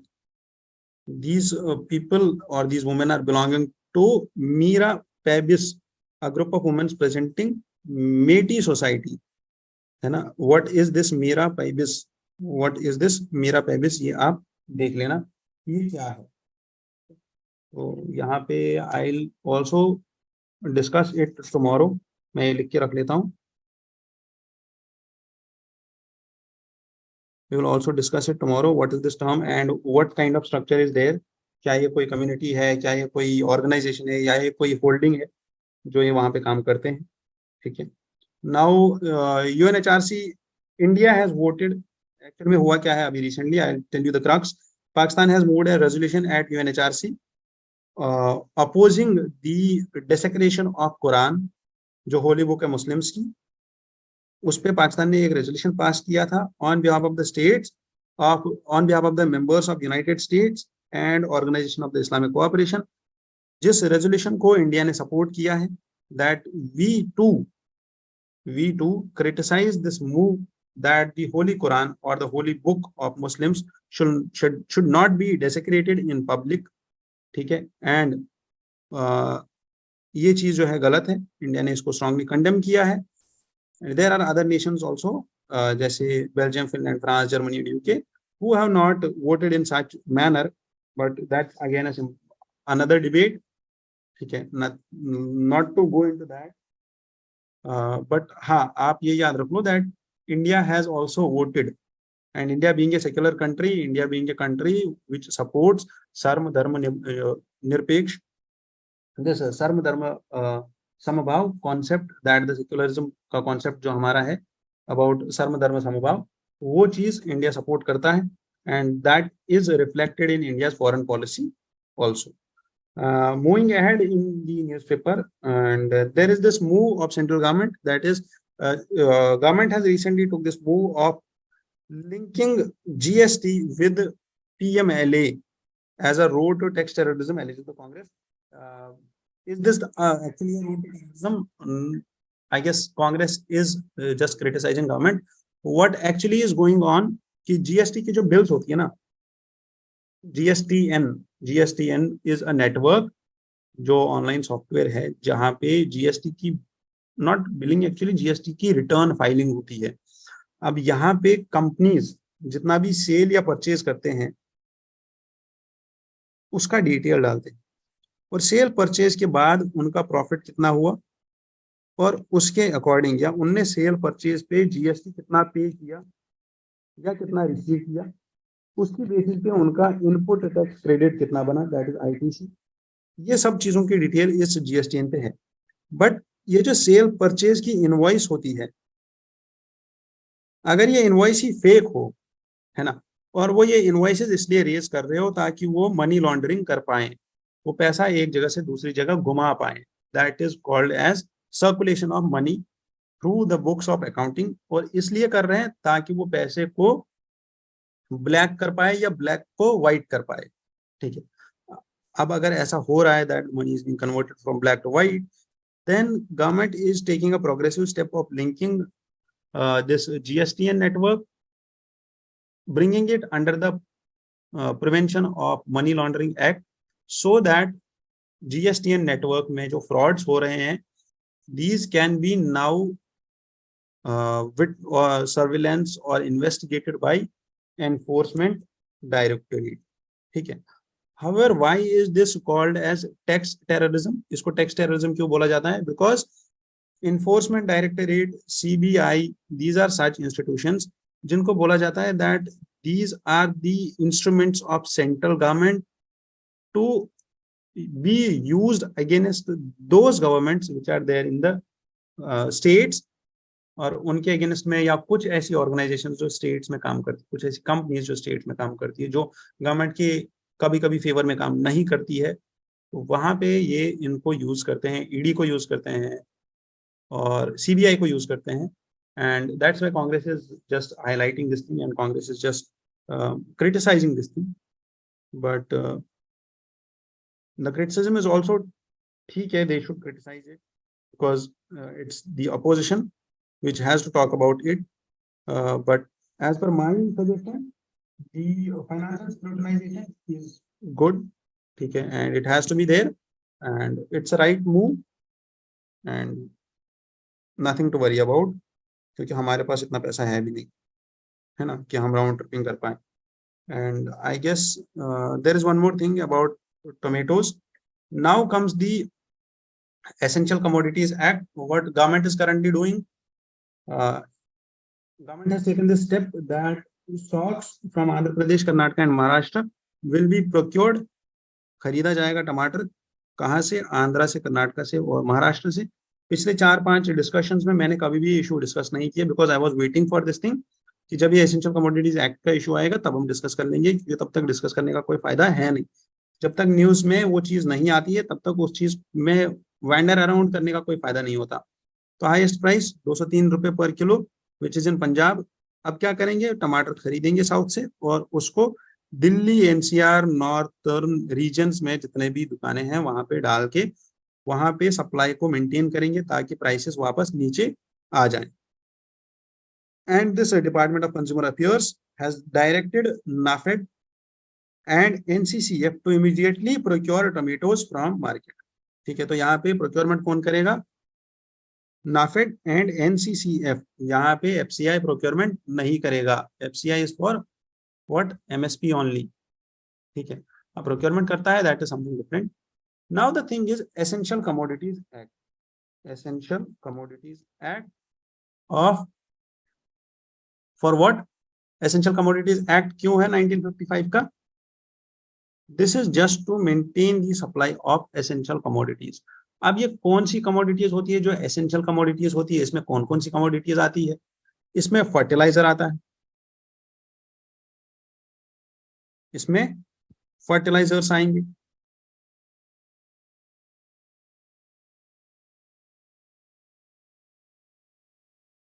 these people or these women are belonging to Mira Pabis, a group of women presenting Métis society, है ना। What is this Mira Pabis? What is this Mira Pabis? ये आप देख लेना ये क्या है। तो यहाँ पे I'll also discuss it tomorrow. मैं ये लिख के रख लेता हूँ। We will also discuss it tomorrow. What is this term and what kind of structure is there? क्या ये कोई कम्युनिटी है, क्या ये कोई ऑर्गेनाइजेशन है, या ये कोई होल्डिंग है जो ये वहां पे काम करते हैं। ठीक है। Now UNHRC India has voted. Actually में हुआ क्या है अभी recently, I tell you the crux. Pakistan has moved a resolution at UNHRC opposing the desecration of Quran, जो होली बुक है मुस्लिम्स की। उस पे पाकिस्तान ने एक रेजोल्यूशन पास किया था on behalf of the states on behalf of the members of United States and organisation of the Islamic cooperation, जिस रेजोल्यूशन को इंडिया ने सपोर्ट किया है। That we too criticise this move that the holy Quran और the holy book of Muslims should not be desecrated in public. ठीक है। And ये चीज जो है गलत है, इंडिया ने इसको स्ट्रांगली कंडेम किया है। There are other nations also, जैसे Belgium, Finland, France, Germany, and UK, who have not voted in such manner, but that again is another debate. ठीक है, not to go into that. But हाँ, आप ये याद रख लो that India has also voted, and India being a secular country, India being a country which supports सर्व धर्म निरपेक्ष, this सर्व धर्म समभाव कॉन्सेप्ट, दैट द सेक्युलरिज्म का कॉन्सेप्ट जो हमारा है अबाउट सर्व धर्म समभाव, वो चीज इंडिया सपोर्ट करता है, and that is reflected in India's foreign policy also. Moving ahead in the newspaper, and there is this move of central government, that is government has recently took this move of linking GST with PMLA as a road to tax terrorism alleged to Congress. Is this actually a road to terrorism? I guess Congress is just criticizing government. What actually is going on कि GST की जो bills होती है ना, GSTN is a network जो online software है जहां पे GST की नॉट बिलिंग, एक्चुअली GST की रिटर्न फाइलिंग होती है। अब यहाँ पे कंपनीज जितना भी सेल या परचेज करते हैं उसका डिटेल डालते हैं, और सेल परचेज के बाद उनका प्रॉफिट कितना हुआ, और उसके अकॉर्डिंग या उनने सेल परचेज पे जीएसटी कितना पे किया या कितना रिसीव किया, उसकी बेसिस पे उनका इनपुट टैक्स क्रेडिट कितना बना, दैट इज आईटीसी। ये सब चीजों की डिटेल इस जीएसटीएन पे है। बट ये जो सेल परचेज की इनवॉइस होती है, अगर ये इनवॉइस ही फेक हो, है ना, और वो ये इनवॉइसेस इसलिए रेज कर रहे हो ताकि वो मनी लॉन्ड्रिंग कर पाए, वो पैसा एक जगह से दूसरी जगह घुमा पाए, that is called as circulation of money through the books of accounting. और इसलिए कर रहे हैं ताकि वो पैसे को ब्लैक कर पाए या ब्लैक को व्हाइट कर पाए। ठीक है। अब अगर ऐसा हो रहा है that money is being converted from black to white, then government is taking a progressive step of linking this GSTN network, bringing it under the Prevention of Money Laundering Act, so that GSTN network में जो frauds हो रहे हैं, these can be now with surveillance or investigated by enforcement directorate। ठीक है। However, why is this called as tax terrorism? इसको tax terrorism क्यों बोला जाता है? Because enforcement directorate, CBI, these are such institutions जिनको बोला जाता है that these are the instruments of central government to be used against those governments which are there in the states, और उनके अगेंस्ट में, या कुछ ऐसी ऑर्गेनाइजेशन जो स्टेट्स में काम करती, कुछ ऐसी कंपनीज जो स्टेट्स में काम करती है, जो गवर्नमेंट के कभी कभी फेवर में काम नहीं करती है, तो वहां पे ये इनको यूज करते हैं, ईडी को यूज करते हैं और सीबीआई को यूज करते हैं. And that's why Congress is just highlighting this thing and Congress is just criticising this thing. But the criticism is also ठीक है, they should criticise it because it's the opposition which has to talk about it. But as per my suggestion, the financial scrutinization is good, okay, and it has to be there, and it's a right move, and nothing to worry about, क्योंकि हमारे पास इतना पैसा है भी नहीं, है ना, कि हम राउंड ट्रिपिंग कर पाए. And I guess there is one more thing about tomatoes. Now comes the Essential Commodities Act. What government is currently doing? Government has taken this step that stocks from Andhra Pradesh, Karnataka and Maharashtra will be procured. खरीदा जाएगा टमाटर कहाँ से? आंध्रा से, कर्नाटका से और महाराष्ट्र से. पिछले 4-5 डिस्कशंस में मैंने कभी भी इशू डिस्कस नहीं किया, because I was waiting for this thing, कि जब ये एसेंशियल कमोडिटीज एक्ट का इशू आएगा तब हम डिस्कस कर लेंगे, क्योंकि तब तक डिस्कस करने का कोई फायदा है नहीं. जब तक न्यूज में वो चीज नहीं आती है तब तक उस चीज में वेंडर अराउंड करने का कोई फायदा नहीं होता. तो हाईएस्ट प्राइस 203 रुपए पर kilo which is in Punjab. अब क्या करेंगे? टमाटर खरीदेंगे साउथ से और उसको दिल्ली, एनसीआर, नॉर्थर्न रीजन्स में जितने भी दुकानें हैं वहां पे डाल के वहां पे सप्लाई को मेंटेन करेंगे ताकि प्राइसेस वापस नीचे आ जाएं. And this department of consumer affairs has directed NAFED and NCCF to immediately procure tomatoes from market. ठीक है, तो यहाँ पे प्रोक्योरमेंट कौन करेगा? NAFED and NCCF. यहाँ पे एफसीआई प्रोक्योरमेंट नहीं करेगा. FCI is for what? MSP only. ठीक है, अब प्रोक्योरमेंट करता है, that is something different. Now the thing is essential commodities act. Essential commodities act of for what? Essential commodities act क्यों है 1955 का? This is just to maintain the supply of essential commodities. अब ये कौन सी commodities होती है जो essential commodities होती है? इसमें कौन कौन सी कमोडिटीज आती है? इसमें फर्टिलाइजर आता है, इसमें फर्टिलाइजर्स आएंगे,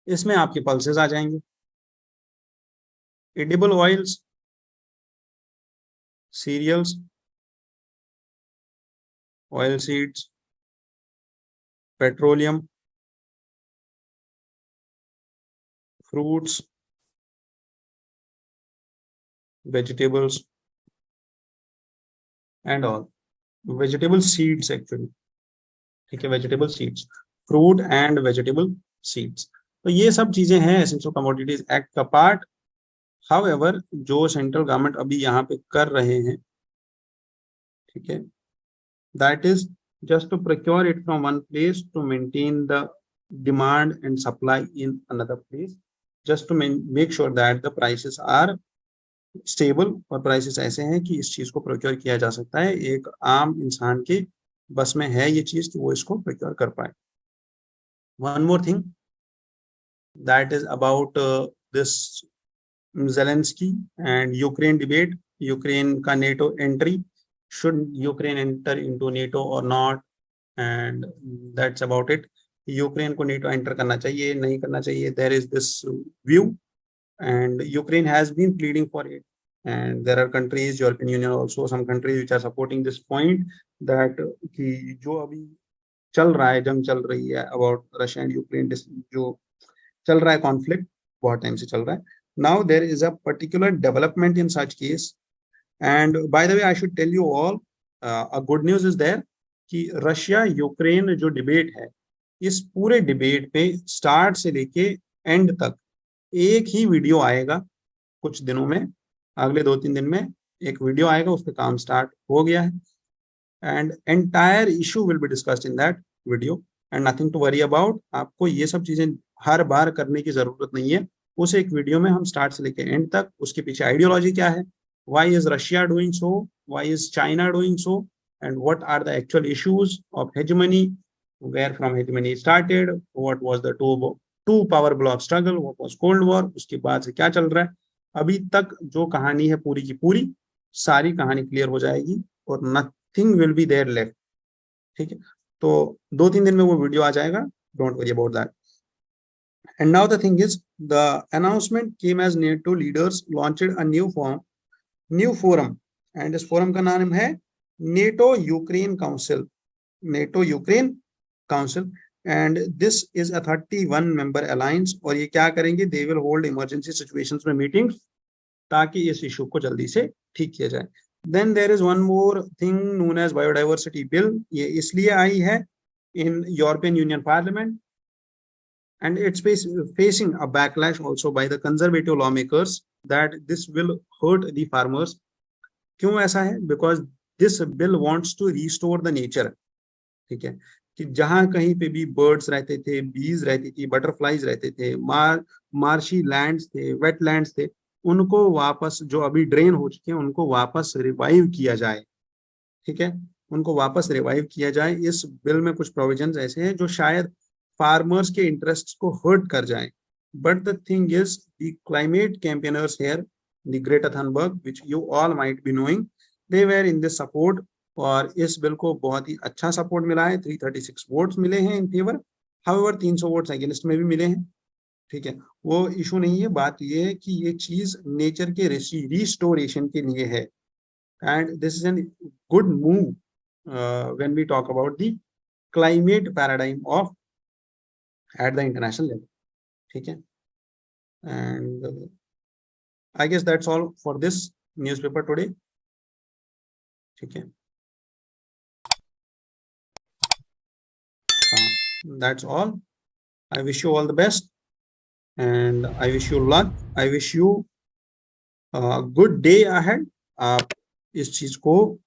इसमें आपके पल्सेस आ जाएंगे, edible oils, cereals, oil seeds, petroleum, fruits, vegetables and all. Vegetable seeds actually. ठीक है, vegetable seeds, fruit and vegetable seeds. तो ये सब चीजें हैं एसेंशियल कमोडिटीज एक्ट का पार्ट. हाउएवर जो सेंट्रल गवर्नमेंट अभी यहाँ पे कर रहे हैं, ठीक है, that is just to procure it from one place to maintain the demand and supply in another place, just to make sure that the prices are stable. और prices ऐसे हैं कि इस चीज को procure किया जा सकता है, एक आम इंसान के बस में है ये चीज कि वो इसको procure कर पाए. One more thing, that is about this Zelensky and Ukraine debate. Ukraine का NATO entry. Should Ukraine enter into NATO or not? And that's about it. Ukraine को NATO enter करना चाहिए, नहीं करना चाहिए. There is this view, and Ukraine has been pleading for it. And there are countries, European Union also, some countries which are supporting this point that कि जो अभी चल रहा है, जंग चल रही है about Russia and Ukraine, जो चल रहा है conflict, बहुत टाइम से चल रहा है. Now there is a particular development in such case. And by the way, I should tell you all, a good news is there कि रशिया यूक्रेन जो डिबेट है, इस पूरे डिबेट पे स्टार्ट से लेके एंड तक एक ही वीडियो आएगा कुछ दिनों में, अगले 2-3 दिन में एक वीडियो आएगा, उस पर काम स्टार्ट हो गया है. And entire issue will be discussed in that video and nothing to worry about. आपको ये सब चीजें हर बार करने की जरूरत नहीं है. उस एक वीडियो में हम स्टार्ट से लेके एंड तक उसके पीछे आइडियोलॉजी क्या है, why is Russia doing so, why is China doing so, and what are the actual issues of hegemony, where from hegemony started, what was the two power block struggle, what was Cold War, उसके बाद से क्या चल रहा है अभी तक, जो कहानी है पूरी की पूरी सारी कहानी क्लियर हो जाएगी और nothing will be there left. ठीक है, तो 2-3 दिन में वो वीडियो आ जाएगा, don't worry about that. And now the thing is, the announcement came as NATO leaders launched a new forum, and इस forum का नाम है NATO Ukraine Council, NATO Ukraine Council, and this is a 31 member alliance, और ये क्या करेंगे, they will hold emergency situations में meetings ताकि इस issue को जल्दी से ठीक किया जाए। Then there is one more thing known as biodiversity bill, ये इसलिए आई है in European Union Parliament, and it's facing a backlash also by the conservative lawmakers that this will hurt the farmers. क्यों ऐसा है? Because this bill wants to restore the nature. ठीक है, कि जहां कहीं पे भी बर्ड्स रहते थे, बीज रहती थी, बटरफ्लाईज रहते थे, मार्शी लैंड्स थे, वेटलैंड्स थे, उनको वापस, जो अभी ड्रेन हो चुके हैं, उनको वापस रिवाइव किया जाए। ठीक है, उनको वापस रिवाइव किया जाए। इस बिल में कुछ प्रोविजंस ऐसे हैं जो शायद फार्मर्स के इंटरेस्ट को हर्ट कर जाएं, but the thing is the climate campaigners here, the Greta Thunberg, which you all might be knowing, they were in this support, और इस बिल को बहुत ही अच्छा सपोर्ट मिला है। 336 वोट्स मिले हैं in favour, however 300 votes against में भी मिले हैं। ठीक है, वो इशू नहीं है, बात ये है कि ये चीज नेचर के रिस्टोरेशन के लिए है, and this is an good move when we talk about the climate paradigm of at the international level. ठीक है, and I guess that's all for this newspaper today. ठीक है, that's all. I wish you all the best and I wish you luck. I wish you a good day ahead. आप इस चीज को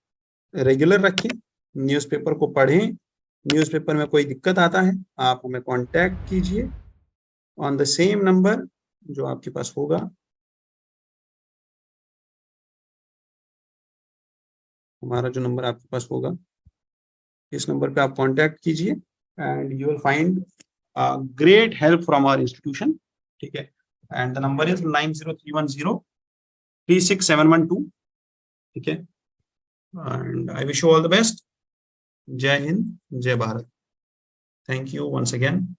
regular रखें, newspaper को पढ़ें, newspaper में कोई दिक्कत आता है आप हमें कांटेक्ट कीजिए ऑन द सेम नंबर जो आपके पास होगा। हमारा जो नंबर आपके पास होगा, इस नंबर पे आप कांटेक्ट कीजिए and you will find great help from our institution. ठीक है, एंड द नंबर इज 9031036712। ठीक है, and I wish you all the best. जय हिंद, जय Bharat. Thank you once again.